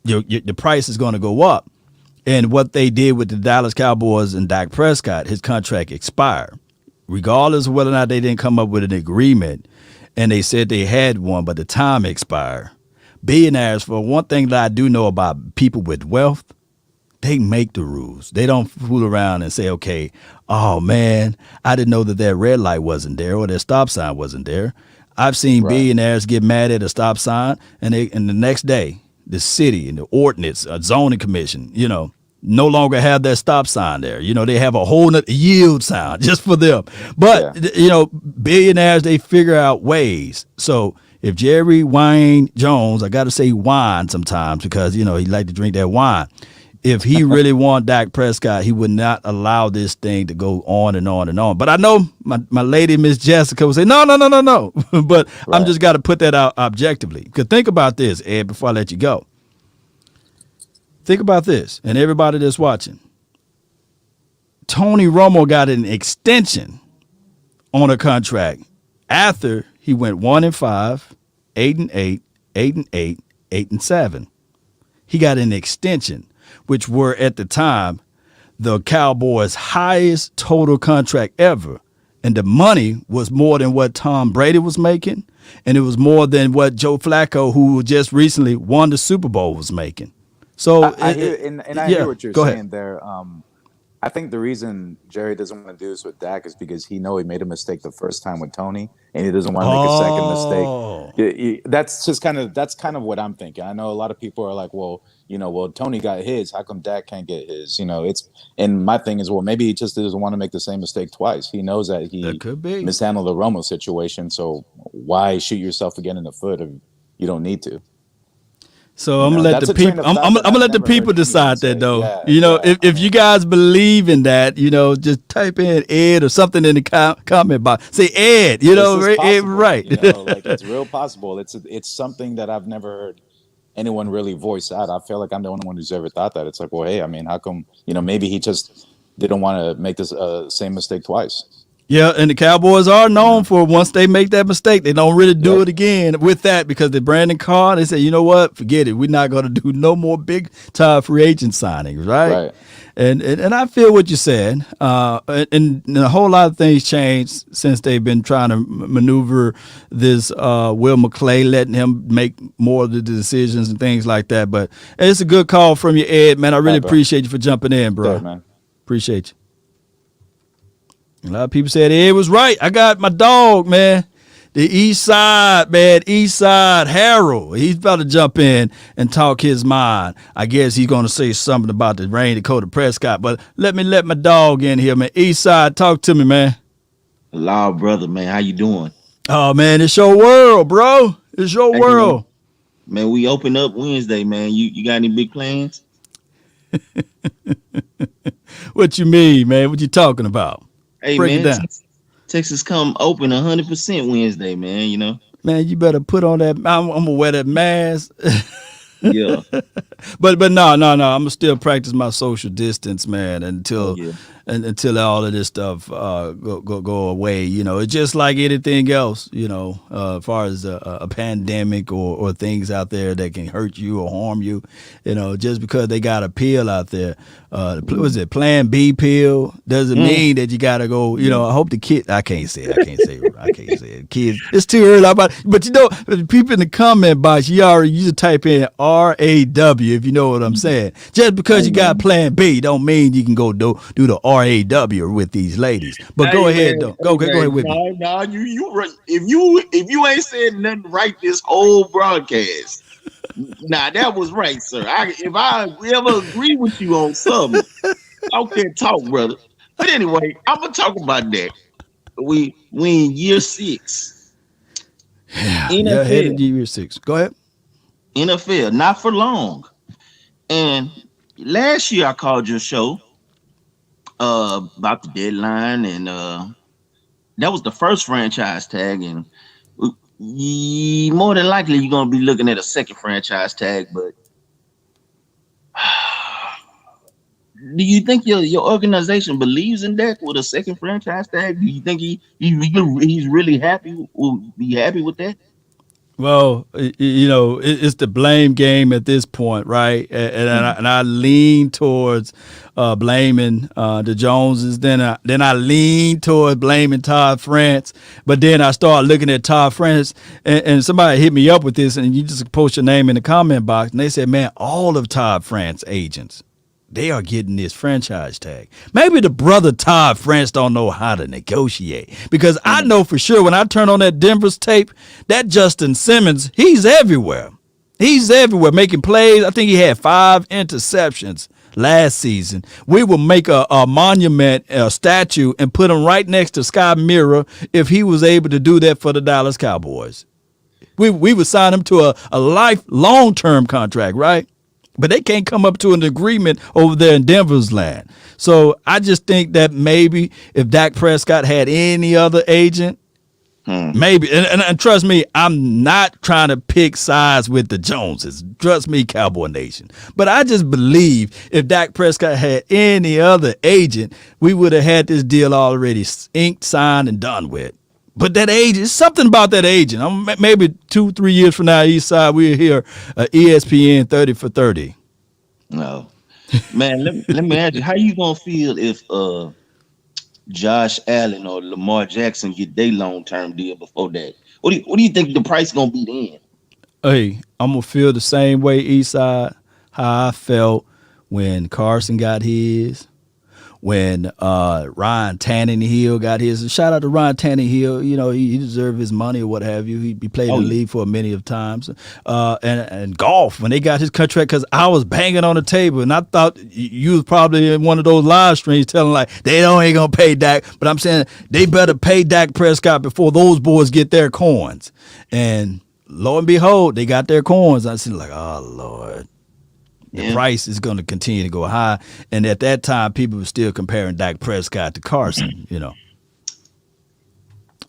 the price is going to go up. And what they did with the Dallas Cowboys and Dak Prescott, his contract expired. Regardless of whether or not they didn't come up with an agreement, and they said they had one, but the time expired. Billionaires, for one thing that I do know about people with wealth, they make the rules. They don't fool around and say, okay, oh, man, I didn't know that red light wasn't there or that stop sign wasn't there. I've seen billionaires get mad at a stop sign, and the next day, the city and the ordinance, zoning commission, no longer have that stop sign there. They have a whole nother yield sign just for them. But, billionaires, they figure out ways. So if Jerry Wayne Jones, I got to say wine sometimes because, he like to drink that wine. If he really want Dak Prescott, he would not allow this thing to go on and on and on. But I know my lady, Miss Jessica, would say, no. But I'm just got to put that out objectively. Because think about this, Ed, before I let you go. Think about this, and everybody that's watching. Tony Romo got an extension on a contract after he went 1-5, 8-8, 8-8, 8-7. He got an extension, which were at the time the Cowboys' highest total contract ever. And the money was more than what Tom Brady was making. And it was more than what Joe Flacco, who just recently won the Super Bowl, was making. So I hear what you're go saying ahead. there. I think the reason Jerry doesn't want to do this with Dak is because he made a mistake the first time with Tony, and he doesn't want to make a second mistake. That's kind of what I'm thinking. I know a lot of people are like, well, Tony got his. How come Dak can't get his? And my thing is, well, maybe he just doesn't want to make the same mistake twice. He knows that he could be. mishandled the Romo situation. So why shoot yourself again in the foot if you don't need to? So I'm gonna let the people. I'm gonna let the people decide that, though. Yeah, if you guys believe in that, just type in Ed or something in the comment box. Say Ed. Ed, right? It's real possible. It's something that I've never heard anyone really voice out. I feel like I'm the only one who's ever thought that. It's like, well, hey, I mean, how come? Maybe he just didn't want to make this same mistake twice. Yeah, and the Cowboys are known for once they make that mistake, they don't really do it again with that because the Brandon Carr, they say, you know what, forget it. We're not going to do no more big-time free agent signings, right? And I feel what you're saying. And a whole lot of things changed since they've been trying to maneuver this Will McClay, letting him make more of the decisions and things like that. But it's a good call from you, Ed, man. I really appreciate you for jumping in, bro. Yeah, man. Appreciate you. A lot of people said Ed was right. I got my dog, man. The East Side, man. East Side Harold. He's about to jump in and talk his mind. I guess he's going to say something about the rain Dakota Prescott. But let my dog in here, man. East Side, talk to me, man. Hello, brother, man. How you doing? Oh, man, it's your world, bro. It's your world. Man, we open up Wednesday, man. You got any big plans? What you mean, man? What you talking about? Hey, break it down. Texas come open 100% Wednesday, man. Man, you better put on that. I'm gonna wear that mask. Yeah. But no. I'm gonna still practice my social distance, man, until all of this stuff go away. It's just like anything else. As far as a pandemic or things out there that can hurt you or harm you. Just because they got a pill out there, was it Plan B pill? Doesn't mean that you gotta go. I hope the kid. I can't say it. Kids, it's too early. But people in the comment box, you just type in RAW if you know what I'm saying. Just because you got Plan B don't mean you can go do the RAW with these ladies. But go ahead, though. Go ahead with me. No, if you ain't said nothing right this whole broadcast, that was right, sir. If I ever agree with you on something, okay, talk, brother. But anyway, I'm gonna talk about that. We in year 6. Yeah, headed to year 6. Go ahead. NFL, not for long. And last year I called your show about the deadline, and that was the first franchise tag, and more than likely you're gonna be looking at a second franchise tag. But do you think your organization believes in that with a second franchise tag? Do you think he's really happy? Will be happy with that? Well, it's the blame game at this point, right? And I lean towards blaming the Joneses. Then I lean towards blaming Todd France. But then I start looking at Todd France, and somebody hit me up with this, and you just post your name in the comment box, and they said, man, all of Todd France agents, they are getting this franchise tag. Maybe the brother Todd France don't know how to negotiate, because I know for sure when I turn on that Denver's tape, that Justin Simmons, he's everywhere. He's everywhere making plays. I think he had 5 interceptions last season. We will make a monument, a statue, and put him right next to Scott Mirror if he was able to do that for the Dallas Cowboys. We would sign him to a long-term contract, right? But they can't come up to an agreement over there in Denver's land. So I just think that maybe if Dak Prescott had any other agent, maybe. And trust me, I'm not trying to pick sides with the Joneses. Trust me, Cowboy Nation. But I just believe if Dak Prescott had any other agent, we would have had this deal already inked, signed, and done with. But that agent, something about that agent. Maybe 2-3 years from now, East Side, we'll hear ESPN 30 for 30. No. Man, let me ask you, how you gonna feel if Josh Allen or Lamar Jackson get their long term deal before that? What do you think the price gonna be then? Hey, I'm gonna feel the same way, Eastside, how I felt when Carson got his, when Ryan Tannehill got his. And shout out to Ryan Tannehill. You know, he deserved his money or what have you. He played in Oh the yeah. league for many of times. And golf, when they got his contract, because I was banging on the table, and I thought you was probably in one of those live streams telling like they don't ain't gonna pay Dak, but I'm saying they better pay Dak Prescott before those boys get their coins. And lo and behold, they got their coins. I said like, oh Lord, the Yeah. price is going to continue to go high. And at that time, people were still comparing Dak Prescott to Carson, you know.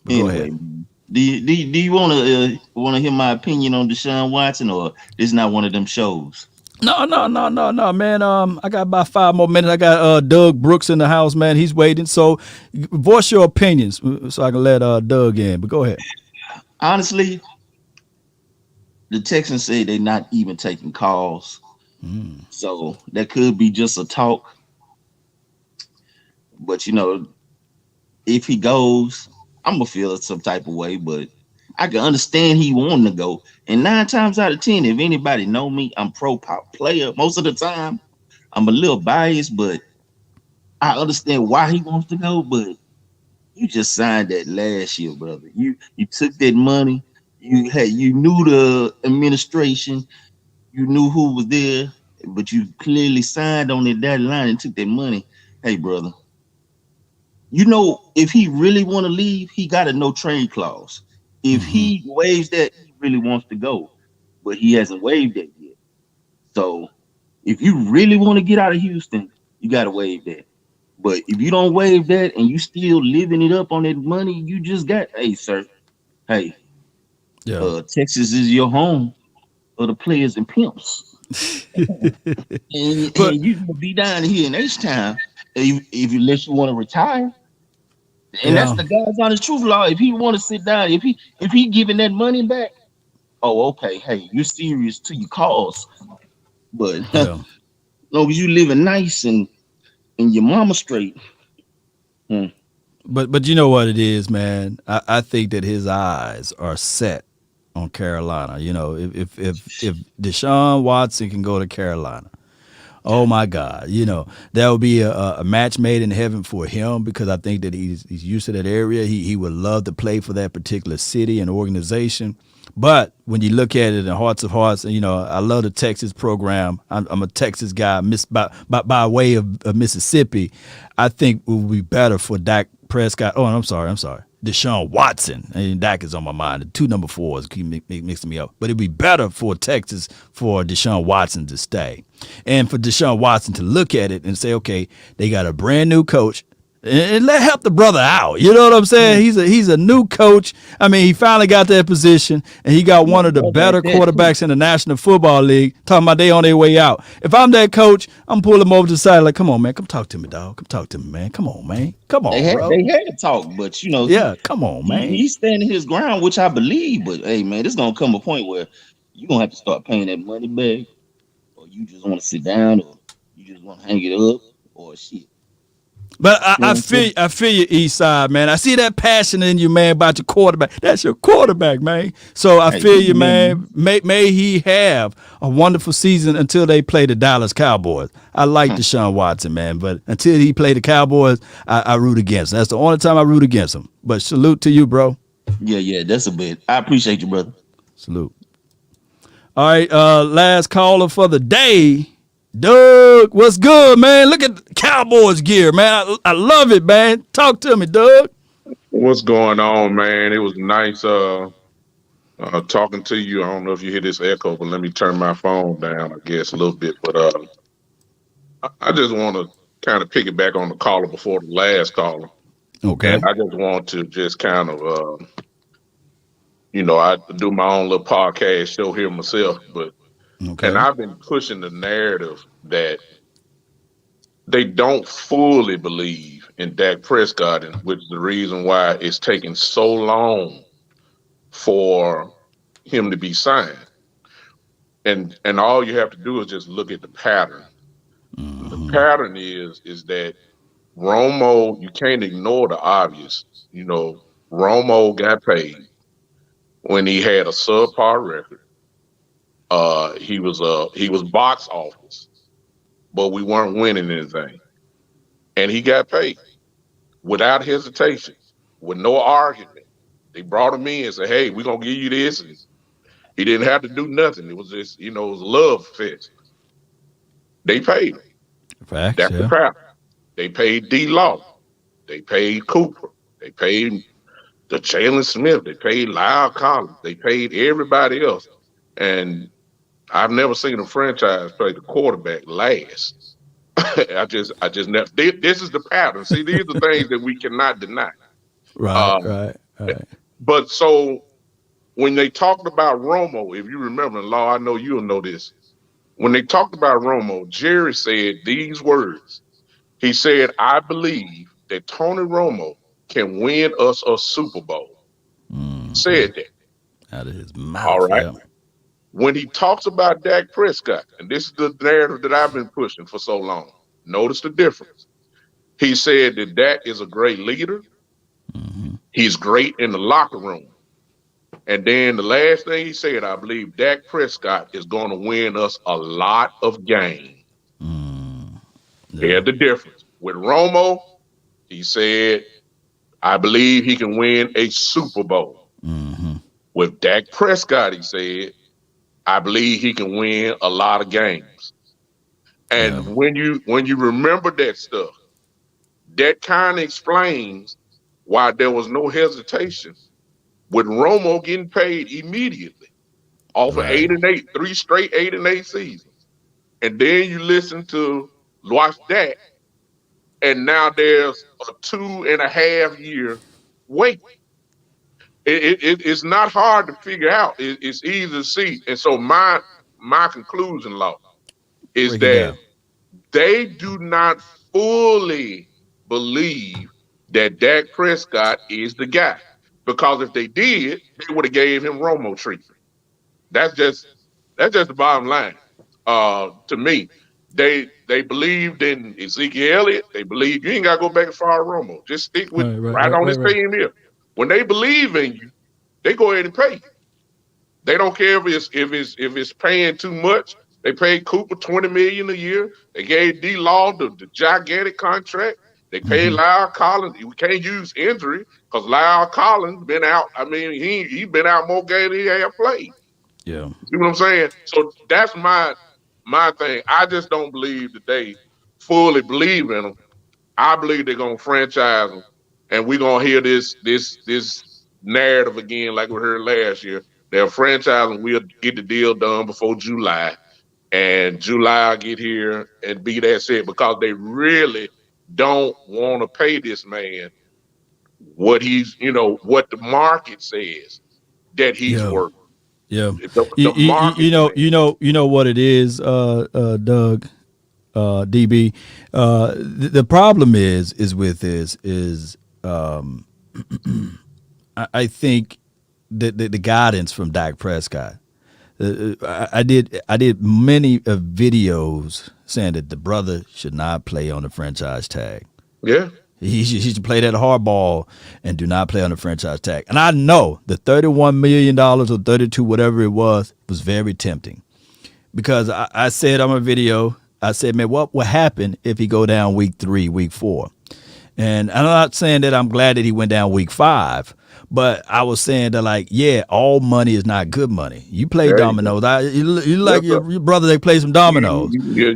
But go Anyway, ahead. do you wanna hear my opinion on Deshaun Watson, or this not one of them shows? No, man. I got about 5 more minutes. I got Doug Brooks in the house, man. He's waiting. So voice your opinions so I can let Doug in. But go ahead. Honestly, the Texans say they're not even taking calls, so that could be just a talk. But if he goes, I'm gonna feel some type of way. But I can understand he wanting to go. And 9 times out of 10, if anybody know me, I'm pro pop player. Most of the time, I'm a little biased, but I understand why he wants to go. But you just signed that last year, brother. You took that money. You knew the administration. You knew who was there, but you clearly signed on that dotted line and took that money. Hey, brother, if he really want to leave, he got a no trade clause. If Hmm. he waives that, he really wants to go, but he hasn't waived that yet. So if you really want to get out of Houston, you got to waive that. But if you don't waive that and you still living it up on that money you just got, hey, sir, hey, Yeah. Texas is your home of the players and pimps. But And you gonna be down here in H Town if you unless you want to retire. And that's yeah, the God's honest truth, law. If he want to sit down, if he giving that money back, oh okay, hey, you're serious to your cause. But yeah. long as you living nice and your mama straight, hmm, But you know what it is, man. I think that his eyes are set on Carolina. You know, if Deshaun Watson can go to Carolina, oh my God, you know that would be a match made in heaven for him because I think that he's used to that area. He would love to play for that particular city and organization. But when you look at it in hearts of hearts, and you know, I love the Texas program. I'm a Texas guy, by way of Mississippi. I think it would be better for Dak Prescott. Oh, and I'm sorry. Deshaun Watson. And Dak is on my mind. The two number fours keep mixing me up. But it'd be better for Texas for Deshaun Watson to stay. And for Deshaun Watson to look at it and say, okay, they got a brand new coach. And let help the brother out. You know what I'm saying? He's a new coach. I mean, he finally got that position, and he got one of the better quarterbacks in the National Football League. Talking about they on their way out. If I'm that coach, I'm pulling him over to the side like, come on, man, come talk to me, dog. Come talk to me, man. Come on, man. Come they on, had bro. they had to talk, but Yeah, come on, man. he's standing his ground, which I believe. But hey, man, there's gonna come a point where you're gonna have to start paying that money back, or you just want to sit down, or you just want to hang it up, or shit. But You know what I'm saying? I feel you, East Side, man. I see that passion in you, man, about your quarterback. That's your quarterback, man. So I Hey, feel you, man, man. May he have a wonderful season until they play the Dallas Cowboys. I like Deshaun Watson, man, but until he play the Cowboys, I root against him. That's the only time I root against him. But salute to you, bro. yeah, that's a bit. I appreciate you, brother. Salute. All right, last caller for the day. Doug, what's good, man? Look at the Cowboys gear, man. I love it, man. Talk to me, Doug. What's going on, man? It was nice talking to you. I don't know if you hear this echo, but let me turn my phone down, I guess, a little bit. But I just want to kind of piggyback on the caller before the last caller. And Okay. I just want to just kind of, I do my own little podcast show here myself, and Okay. I've been pushing the narrative that they don't fully believe in Dak Prescott, and which is the reason why it's taking so long for him to be signed. And all you have to do is just look at the pattern. the pattern is that Romo, you can't ignore the obvious. You know, Romo got paid when he had a subpar record. He was box office, but we weren't winning anything, and he got paid without hesitation, with no argument. They brought him in and said, "Hey, we're gonna give you this," and he didn't have to do nothing. It was just, it was a love fest. They paid him. Facts, That's the yeah. crap. They paid D. Law. They paid Cooper. They paid the Jalen Smith. They paid Lyle Collins. They paid everybody else. And I've never seen a franchise play the quarterback last. I just never. This is the pattern. See, these are things that we cannot deny. Right, Um, right. but so when they talked about Romo, if you remember, Law, I know you'll know this. When they talked about Romo, Jerry said these words. He said, "I believe that Tony Romo can win us a Super Bowl." Said that. Out of his All mouth, right. yeah. When he talks about Dak Prescott, and this is the narrative that I've been pushing for so long, notice the difference. He said that Dak is a great leader. He's great in the locker room. And then the last thing he said, I believe Dak Prescott is going to win us a lot of games. Here's the difference. With Romo, he said, I believe he can win a Super Bowl. With Dak Prescott, he said, I believe he can win a lot of games. And when you remember that stuff, that kind of explains why there was no hesitation with Romo getting paid immediately off of 8-8, 3 straight 8-8 seasons. And then you listen to watch that, and now there's a 2.5 year wait. It's not hard to figure out. It's easy to see. And so my conclusion, Law, is that they do not fully believe that Dak Prescott is the guy. Because if they did, they would have gave him Romo treatment. That's just the bottom line. To me, they believed in Ezekiel Elliott. They believe you ain't got to go back and fire Romo. Just stick with right on this team here. When they believe in you, they go ahead and pay you. They don't care if it's paying too much. They paid Cooper $20 million a year. They gave D. Law the gigantic contract. They paid Lyle Collins. We can't use injury because Lyle Collins been out. I mean, he been out more games than he have played. Yeah. See what I'm saying? So that's my thing. I just don't believe that they fully believe in them. I believe they're gonna franchise them, and we're gonna hear this narrative again like we heard last year. They'll franchise them. We'll get the deal done before July, and July will get here and be that set because they really don't want to pay this man what he's, what the market says that he's worth. Yeah. The market You know what it is, Doug, DB. The problem is with this is I think that the guidance from Dak Prescott. I did many videos saying that the brother should not play on the franchise tag. Yeah. He should play that hardball and do not play on the franchise tag. And I know the $31 million or 32, whatever it was very tempting. Because I said on my video, I said, man, what would happen if he go down week 3, week 4? And I'm not saying that I'm glad that he went down week 5, but I was saying that, like, yeah, all money is not good money. You play dominoes. You like your brother, they play some dominoes. Yeah,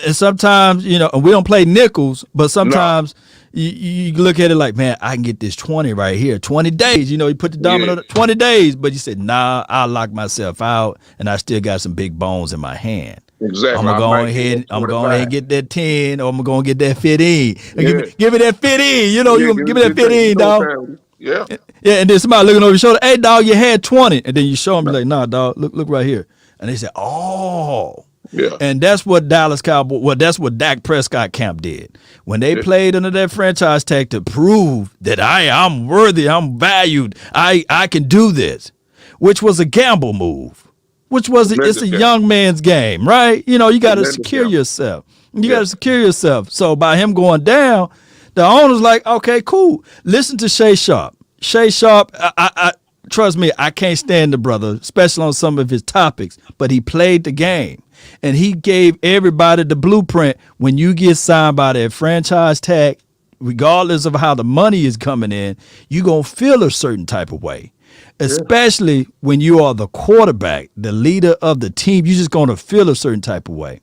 And sometimes, and we don't play nickels, but sometimes you look at it like, man, I can get this 20 right here. 20 days. You put the domino 20 days, but you said, nah, I'll lock myself out, and I still got some big bones in my hand. Exactly. I'm gonna go ahead and get that 10, or I'm gonna get that 15. Give me that 15. Give me that 15, dog. Yeah. Yeah, and then somebody looking over your shoulder, hey, dog, you had 20. And then you show them, like, nah, dog, look right here. And they say, oh. Yeah. And that's what that's what Dak Prescott camp did. When they played under that franchise tag to prove that I'm worthy, I'm valued, I can do this, which was a gamble move. It's a young man's game, right? You got to secure yourself. You Yeah. got to secure yourself. So by him going down, the owner's like, okay, cool. Listen to Shay Sharp. Shay Sharp, I trust me, I can't stand the brother, especially on some of his topics, but he played the game. And he gave everybody the blueprint. When you get signed by that franchise tag, regardless of how the money is coming in, you're going to feel a certain type of way. Especially when you are the quarterback, the leader of the team, you're just going to feel a certain type of way.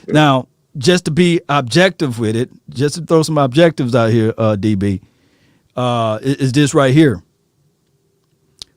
Now, just to be objective with it, just to throw some objectives out here, DB, is this right here.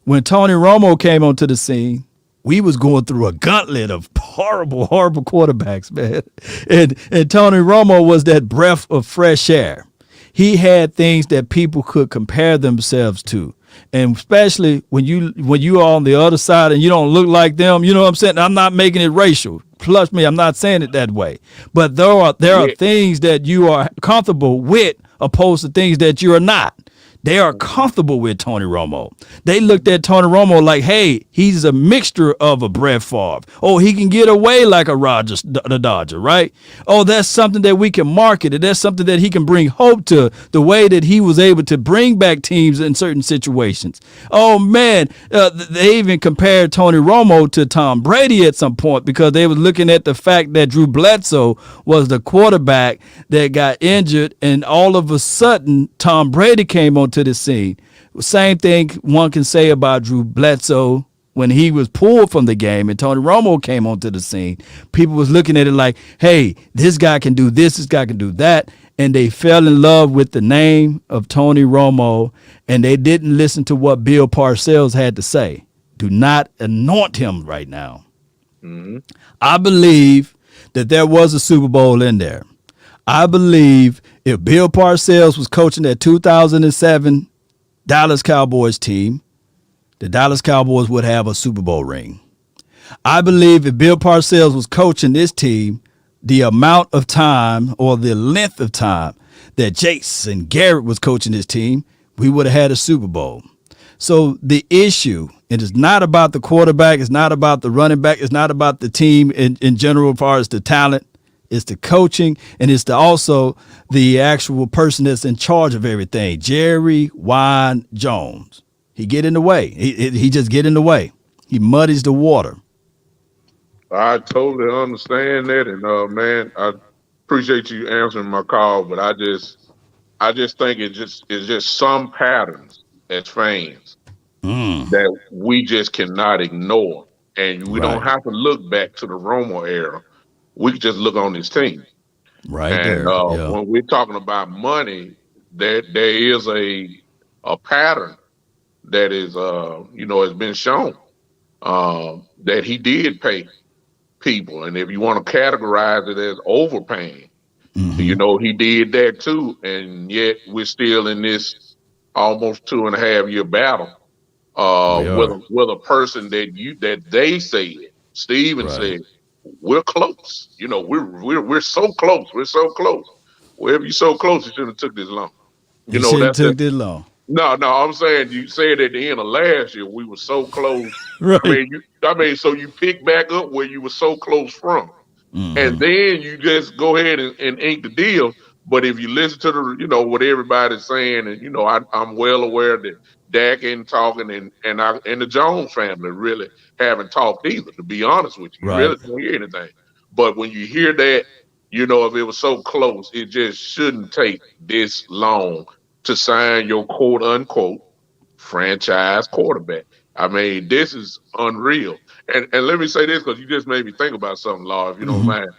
When Tony Romo came onto the scene, we was going through a gauntlet of horrible, horrible quarterbacks, man. And Tony Romo was that breath of fresh air. He had things that people could compare themselves to. And especially when you are on the other side and you don't look like them, you know what I'm saying? I'm not making it racial. Plus me, I'm not saying it that way. But there are things that you are comfortable with opposed to things that you are not. They are comfortable with Tony Romo. They looked at Tony Romo like, hey, he's a mixture of a Brett Favre. Oh, he can get away like a Rodgers, the Dodger, right? Oh, that's something that we can market. And that's something that he can bring hope to, the way that he was able to bring back teams in certain situations. Oh, man, they even compared Tony Romo to Tom Brady at some point because they were looking at the fact that Drew Bledsoe was the quarterback that got injured, and all of a sudden, Tom Brady came on to the scene. Same thing one can say about Drew Bledsoe when he was pulled from the game and Tony Romo came onto the scene. People was looking at it like, hey, this guy can do this guy can do that. And they fell in love with the name of Tony Romo, and they didn't listen to what Bill Parcells had to say. Do not anoint him right now. Mm-hmm. I believe that there was a Super Bowl in there. I believe if Bill Parcells was coaching that 2007 Dallas Cowboys team, the Dallas Cowboys would have a Super Bowl ring. I believe if Bill Parcells was coaching this team, the amount of time or the length of time that Jason Garrett was coaching this team, we would have had a Super Bowl. So the issue, it is not about the quarterback, it's not about the running back, it's not about the team in general as far as the talent. It's the coaching, and it's also the actual person that's in charge of everything. Jerry Wine Jones. He get in the way. He just get in the way. He muddies the water. I totally understand that, and man, I appreciate you answering my call, but I just think it's just some patterns as fans that we just cannot ignore, and we don't have to look back to the Romo era. We can just look on this team. Right And there. Yeah. when we're talking about money, there is a pattern that is has been shown that he did pay people, and if you want to categorize it as overpaying, he did that too, and yet we're still in this almost 2.5 year battle with a person that they said, Steven said, we're close. We're so close. We're so close. Well, if you're so close, it shouldn't have took this long. It shouldn't have took this long. No, I'm saying you said at the end of last year we were so close. Right. So you pick back up where you were so close from, and then you just go ahead and ink the deal. But if you listen to what everybody's saying, and I'm well aware that Dak ain't talking, and the Jones family really haven't talked either. To be honest with you, you really don't hear anything. But when you hear that, if it was so close, it just shouldn't take this long to sign your quote unquote franchise quarterback. I mean, this is unreal. And let me say this because you just made me think about something, Law, if you don't mind.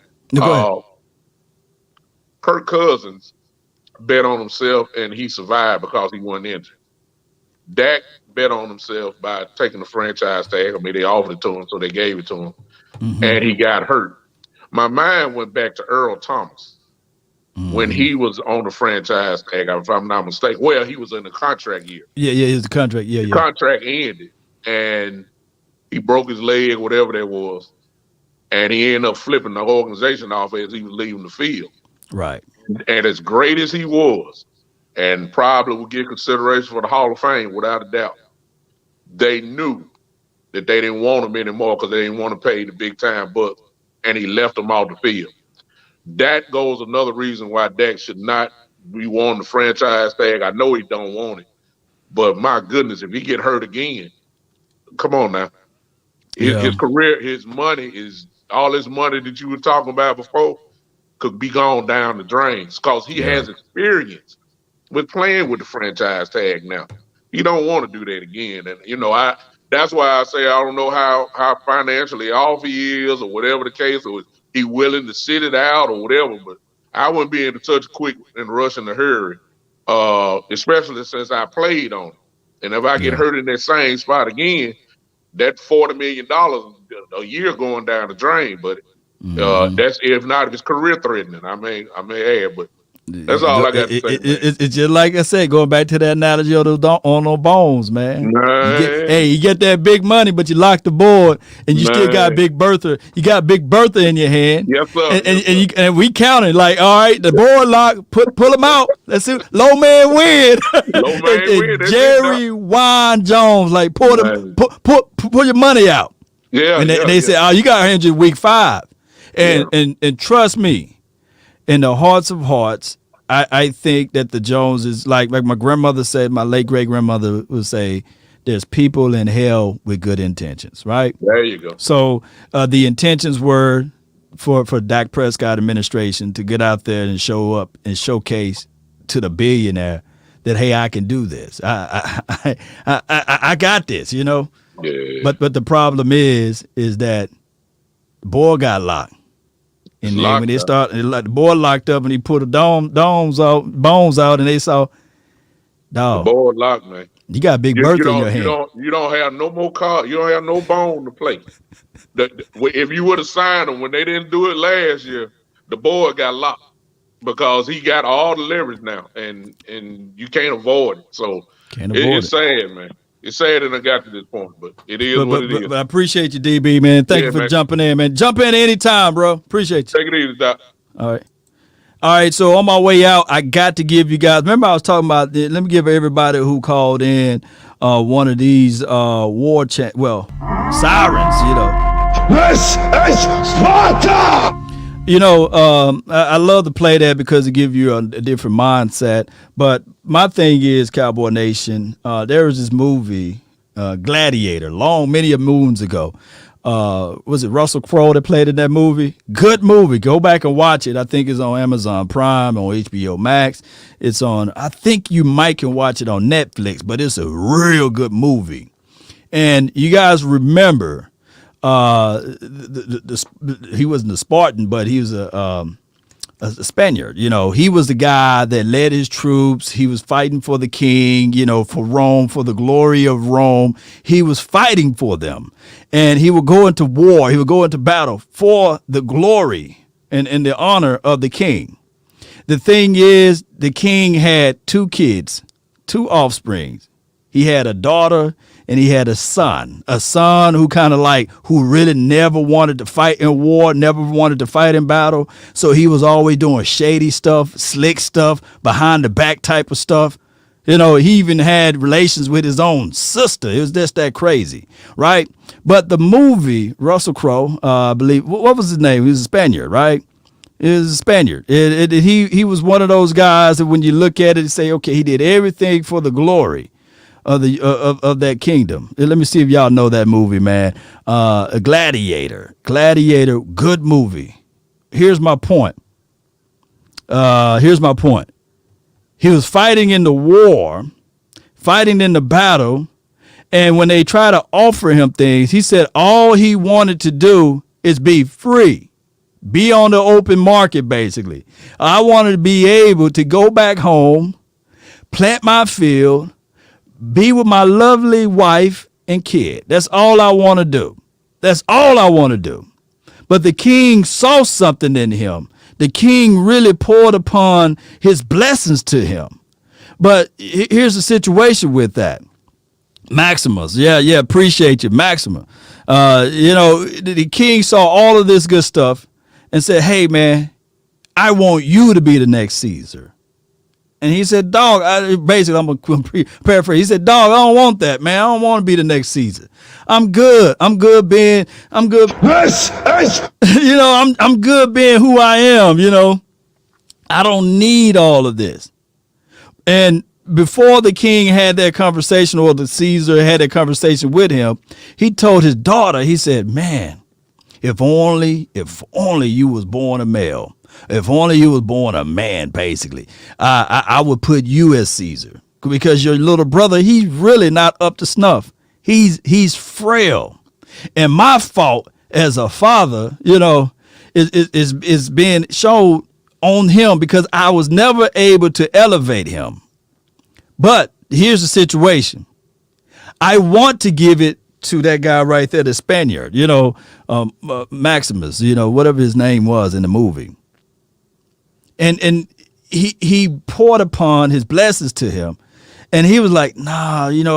Kirk Cousins bet on himself and he survived because he wasn't injured. Dak bet on himself by taking the franchise tag. I mean, they offered it to him, so they gave it to him. And he got hurt. My mind went back to Earl Thomas when he was on the franchise tag, if I'm not mistaken. Well, he was in the contract year. Yeah, it was the contract. Yeah, the contract ended, and he broke his leg, whatever that was, and he ended up flipping the organization off as he was leaving the field. Right. And as great as he was, and probably would get consideration for the Hall of Fame without a doubt, they knew that they didn't want him anymore because they didn't want to pay the big time bucks, and he left them off the field. that goes another reason why Dak should not be wanting the franchise tag. I know he don't want it, but my goodness, if he get hurt again, come on now. His career, his money is all this money that you were talking about before could be gone down the drains because he has experience with playing with the franchise tag now. He don't want to do that again. And that's why I say I don't know how financially off he is or whatever the case, or he willing to sit it out or whatever, but I wouldn't be in such a quick and rush in a hurry, especially since I played on it. And if I get hurt in that same spot again, that $40 million a year going down the drain, but that's if it's career threatening. I may add, but that's all I got to say. It's just like I said, going back to that analogy on no bones, man. You get that big money, but you lock the board, and you still got Big Bertha. You got Big Bertha in your hand. Yes, sir. And we counted like, all right, the board lock, pull them out. Let's see, low man win. Low man win. Jerry Wine Jones, like pull your money out. Yeah. And they said, oh, you got injured week 5, and trust me. In the hearts of hearts, I think that the Joneses, like my grandmother said, my late great grandmother would say, there's people in hell with good intentions, right? There you go. So the intentions were for Dak Prescott administration to get out there and show up and showcase to the billionaire that, hey, I can do this. I got this, Yeah. But the problem is that boy got locked. And then when they started, the board locked up, and he put bones out, and they saw, dog. The board locked, man. You got Big Bertha in your hand. You don't have no more card. You don't have no bone to play. If you would have signed him when they didn't do it last year, the board got locked because he got all the leverage now, and you can't avoid it. So it's sad, man. It's sad that I got to this point, but it is what it is. But I appreciate you, DB, man. Thank you for jumping in, man. Jump in anytime, bro. Appreciate you. Take it easy, Doc. All right. So on my way out, I got to give you guys. Remember, I was talking about. Let me give everybody who called in one of these sirens. This is Sparta. I love to play that because it gives you a different mindset. But my thing is, Cowboy Nation, there was this movie, Gladiator, many moons ago. Was it Russell Crowe that played in that movie? Good movie. Go back and watch it. I think it's on Amazon Prime, on HBO Max. It's on, I think you might can watch it on Netflix, but it's a real good movie. And you guys remember, he wasn't a Spartan, but he was a Spaniard. He was the guy that led his troops. He was fighting for the king, for Rome, for the glory of Rome. He was fighting for them, and he would go into war. He would go into battle for the glory and the honor of the king. The thing is, the king had 2 kids, 2 offspring. He had a daughter and he had a son who who really never wanted to fight in war, never wanted to fight in battle. So he was always doing shady stuff, slick stuff, behind the back type of stuff. He even had relations with his own sister. It was just that crazy, right? But the movie, Russell Crowe, I believe, what was his name? He was a Spaniard, right? He was a Spaniard. He was one of those guys that when you look at it and say, okay, he did everything for the glory of that kingdom. Let me see if y'all know that movie, man. Gladiator, good movie. Here's my point. He was fighting in the war, fighting in the battle, and when they try to offer him things, he said all he wanted to do is be free, be on the open market, basically. I wanted to be able to go back home, plant my field, be with my lovely wife and kid. That's all I want to do. But the king saw something in him. The king really poured upon his blessings to him. But here's the situation with that. Maximus. Yeah, appreciate you, Maximus. The king saw all of this good stuff and said, hey, man, I want you to be the next Caesar. And he said, dog, basically, I'm going to paraphrase. He said, dog, I don't want that, man. I don't want to be the next Caesar. I'm good. I'm good being, I'm good. This is You know, I'm good being who I am, you know. I don't need all of this. And before the king had that conversation, or the Caesar had that conversation with him, he told his daughter, he said, man, if only you was born a male, if only you was born a man, basically, I would put you as Caesar, because your little brother, he's really not up to snuff. He's frail. And my fault as a father, you know, is being shown on him because I was never able to elevate him. But here's the situation. I want to give it to that guy right there, the Spaniard, you know, Maximus, you know, whatever his name was in the movie. And he poured upon his blessings to him. And he was like, nah, you know,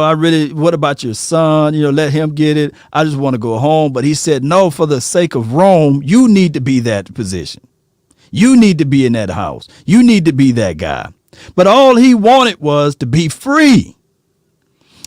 what about your son? You know, let him get it. I just want to go home. But he said, no, for the sake of Rome, you need to be that position. You need to be in that house. You need to be that guy. But all he wanted was to be free.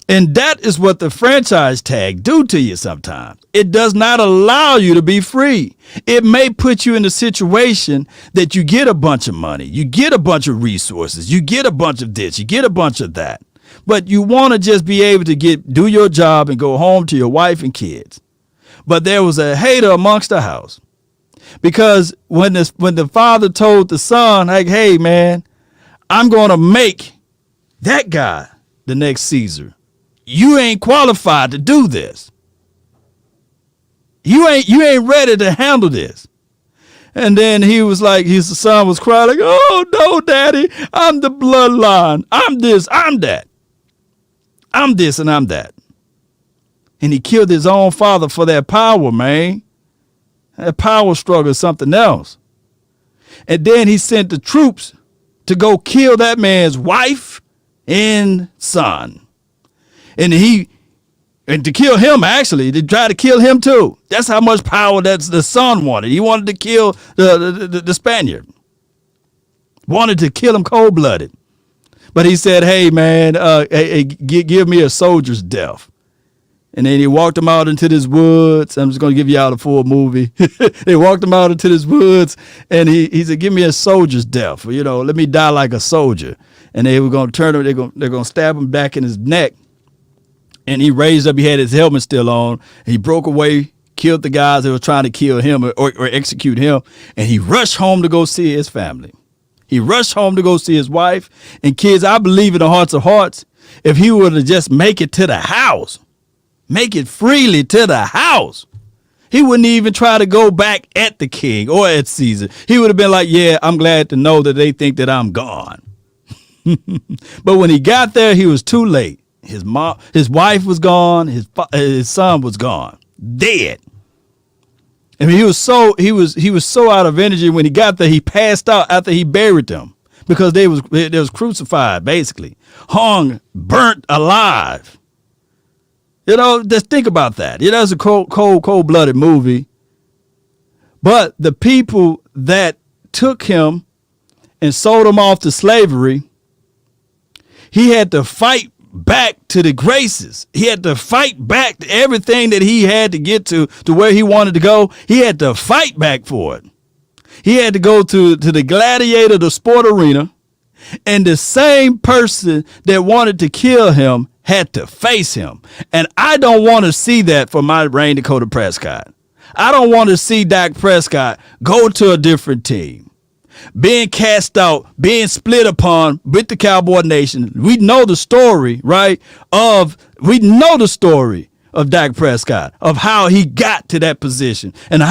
And that is what the franchise tag do to you sometimes. It does not allow you to be free. It may put you in a situation that you get a bunch of money, you get a bunch of resources, you get a bunch of this, you get a bunch of that. But you want to just be able to do your job and go home to your wife and kids. But there was a hater amongst the house. Because when the father told the son, like, hey, man, I'm going to make that guy the next Caesar. You ain't qualified to do this. You ain't ready to handle this. And then he was like, his son was crying like, oh, no, daddy, I'm the bloodline. I'm this, I'm that. I'm this and I'm that. And he killed his own father for that power, man. That power struggle is something else. And then he sent the troops to go kill that man's wife and son. And to kill him, actually, to try to kill him too. That's how much power that the son wanted. He wanted to kill the Spaniard. Wanted to kill him cold-blooded. But he said, hey, man, give me a soldier's death. And then he walked him out into this woods. I'm just going to give you out a full movie. They walked him out into this woods, and he said, give me a soldier's death. You know, let me die like a soldier. And they were going to turn him, they're going to stab him back in his neck. And he raised up, he had his helmet still on. He broke away, killed the guys that were trying to kill him or execute him. And he rushed home to go see his family. He rushed home to go see his wife. And kids, I believe in the hearts of hearts, if he were to just make it to the house, make it freely to the house, he wouldn't even try to go back at the king or at Caesar. He would have been like, yeah, I'm glad to know that they think that I'm gone. But when he got there, he was too late. His wife was gone. His son was gone, dead. I mean, he was so out of energy when he got there. He passed out after he buried them because they was crucified, basically hung, burnt alive. You know, just think about that. You know, it's a cold-blooded movie. But the people that took him and sold him off to slavery, he had to fight back to the graces. He had to fight back to everything that he had to get to where he wanted to go. He had to fight back for it. He had to go to the gladiator, the sport arena, and the same person that wanted to kill him had to face him. And I don't want to see that for my Rain Dakota Prescott. I don't want to see Dak Prescott go to a different team, being cast out, being split upon with the Cowboy Nation. We know the story, right? We know the story of Dak Prescott, of how he got to that position and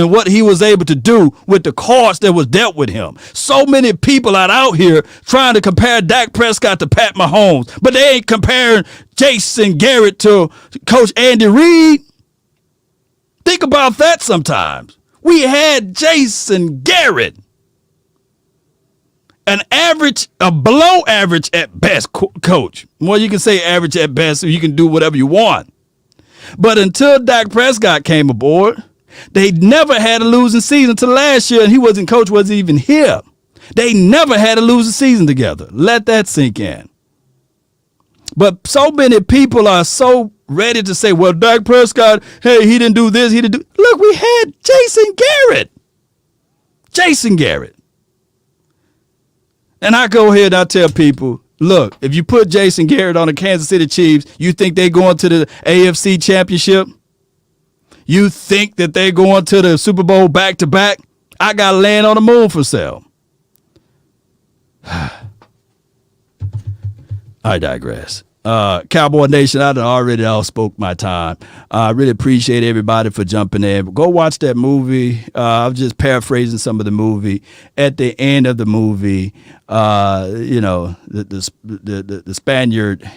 what he was able to do with the cards that was dealt with him. So many people out here trying to compare Dak Prescott to Pat Mahomes, but they ain't comparing Jason Garrett to Coach Andy Reid. Think about that sometimes. We had Jason Garrett, a below average at best coach. Well, you can say average at best, so you can do whatever you want. But until Dak Prescott came aboard, they never had a losing season until last year, and wasn't even here. They never had a losing season together. Let that sink in. But so many people are so ready to say, well, Dak Prescott, hey, he didn't do this, he didn't do. Look, we had Jason Garrett. Jason Garrett. And I go ahead and I tell people, look, if you put Jason Garrett on the Kansas City Chiefs, you think they're going to the AFC Championship? You think that they're going to the Super Bowl back-to-back? I got land on the moon for sale. I digress. Cowboy Nation, I done already all spoke my time. I really appreciate everybody for jumping in. Go watch that movie. I'm just paraphrasing some of the movie. At the end of the movie, the Spaniard,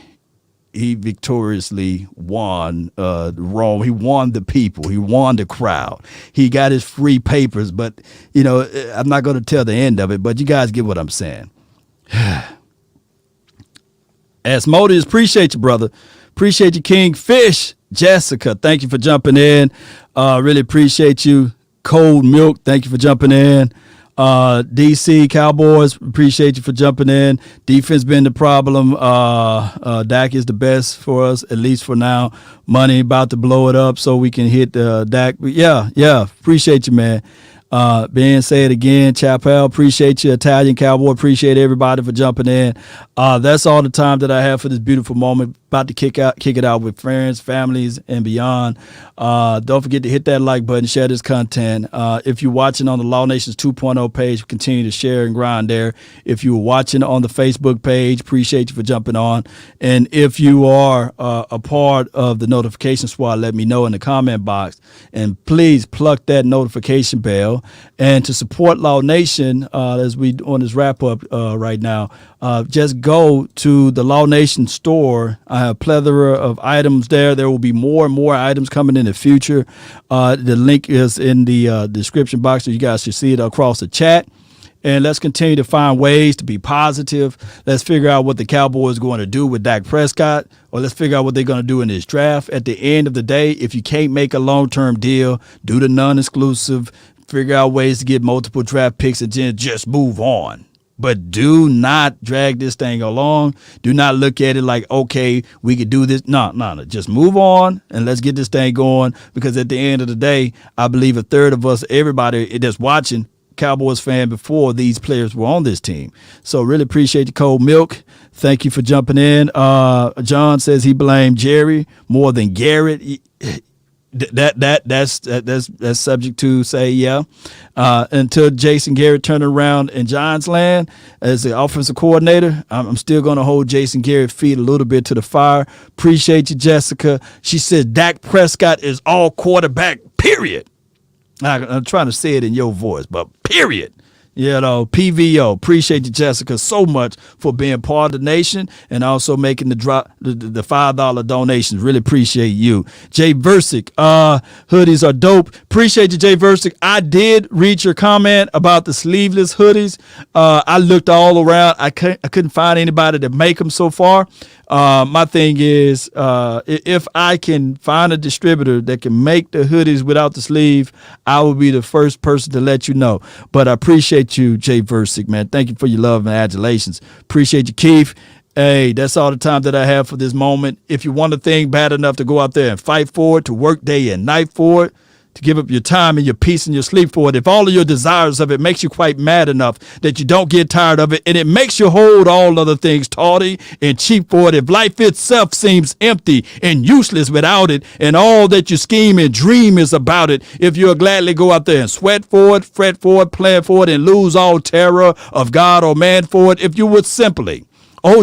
he victoriously won Rome. He won the people. He won the crowd. He got his free papers, but, I'm not going to tell the end of it, but you guys get what I'm saying. Asmodeus, appreciate you, brother. Appreciate you, King Fish. Jessica, thank you for jumping in. Really appreciate you. Cold Milk, thank you for jumping in. DC Cowboys, appreciate you for jumping in. Defense been the problem. Dak is the best for us, at least for now. Money about to blow it up so we can hit Dak. Yeah, appreciate you, man. Ben, say it again. Chappelle, appreciate you. Italian Cowboy, appreciate everybody for jumping in. That's all the time that I have for this beautiful moment. About to kick it out with friends, families, and beyond. Don't forget to hit that like button, share this content. If you're watching on the Law Nations 2.0 page, continue to share and grind there. If you're watching on the Facebook page, appreciate you for jumping on. And if you are a part of the notification squad, let me know in the comment box. And please pluck that notification bell. And to support Law Nation, as we on this wrap up right now, just go to the Law Nation store. I have a plethora of items there. There will be more and more items coming in the future. The link is in the description box, so you guys should see it across the chat. And let's continue to find ways to be positive. Let's figure out what the Cowboys are going to do with Dak Prescott, or let's figure out what they're going to do in this draft. At the end of the day, if you can't make a long-term deal, do the non-exclusive, figure out ways to get multiple draft picks, and just move on. But do not drag this thing along. Do not look at it like, okay, we could do this. No. Just move on and let's get this thing going, because at the end of the day, I believe a third of us, everybody that's watching, Cowboys fan before these players were on this team. So really appreciate you, Cold Milk. Thank you for jumping in. John says he blamed Jerry more than Garrett. That's subject to say, yeah. Until Jason Garrett turned around in Giants land as the offensive coordinator, I'm still going to hold Jason Garrett's feet a little bit to the fire. Appreciate you, Jessica. She said Dak Prescott is all quarterback, period. I'm trying to say it in your voice, but period. PVO. Appreciate you, Jessica, so much for being part of the nation and also making the $5 donations. Really appreciate you. Jay Versick, hoodies are dope. Appreciate you, Jay Versick. I did read your comment about the sleeveless hoodies. I looked all around. I couldn't find anybody to make them so far. My thing is, if I can find a distributor that can make the hoodies without the sleeve, I will be the first person to let you know. But I appreciate you, Jay Versick, man. Thank you for your love and adulations. Appreciate you, Keith. Hey, that's all the time that I have for this moment. If you want a thing bad enough to go out there and fight for it, to work day and night for it, to give up your time and your peace and your sleep for it, if all of your desires of it makes you quite mad enough that you don't get tired of it, and it makes you hold all other things tawdry and cheap for it, if life itself seems empty and useless without it, and all that you scheme and dream is about it, if you'll gladly go out there and sweat for it, fret for it, plan for it, and lose all terror of God or man for it, if you would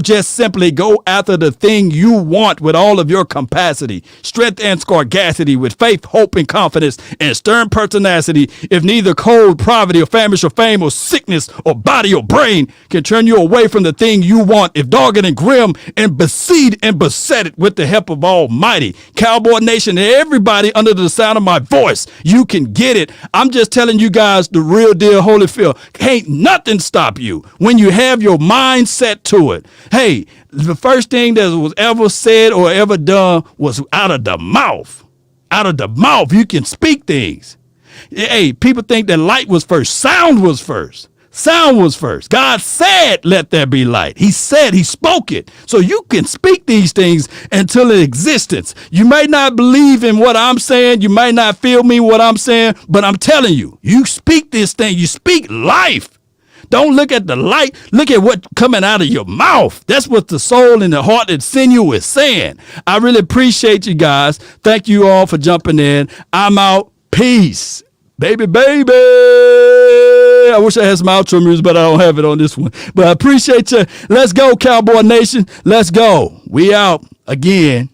just simply go after the thing you want with all of your capacity, strength and scarcity, with faith, hope, and confidence, and stern pertinacity. If neither cold, poverty, or famish, or fame, or sickness, or body, or brain can turn you away from the thing you want, if dogged and grim and besieged and beset it with the help of Almighty, Cowboy Nation, and everybody under the sound of my voice, you can get it. I'm just telling you guys the real deal, Holyfield. Can't nothing stop you when you have your mind set to it. Hey, the first thing that was ever said or ever done was out of the mouth. Out of the mouth, you can speak things. Hey, people think that light was first. Sound was first. Sound was first. God said, let there be light. He said, he spoke it. So you can speak these things until in existence. You may not believe in what I'm saying. You might not feel me what I'm saying, but I'm telling you, you speak this thing. You speak life. Don't look at the light. Look at what's coming out of your mouth. That's what the soul and the heart and sinew is saying. I really appreciate you guys. Thank you all for jumping in. I'm out. Peace. Baby, baby. I wish I had some outro music, but I don't have it on this one. But I appreciate you. Let's go, Cowboy Nation. Let's go. We out again.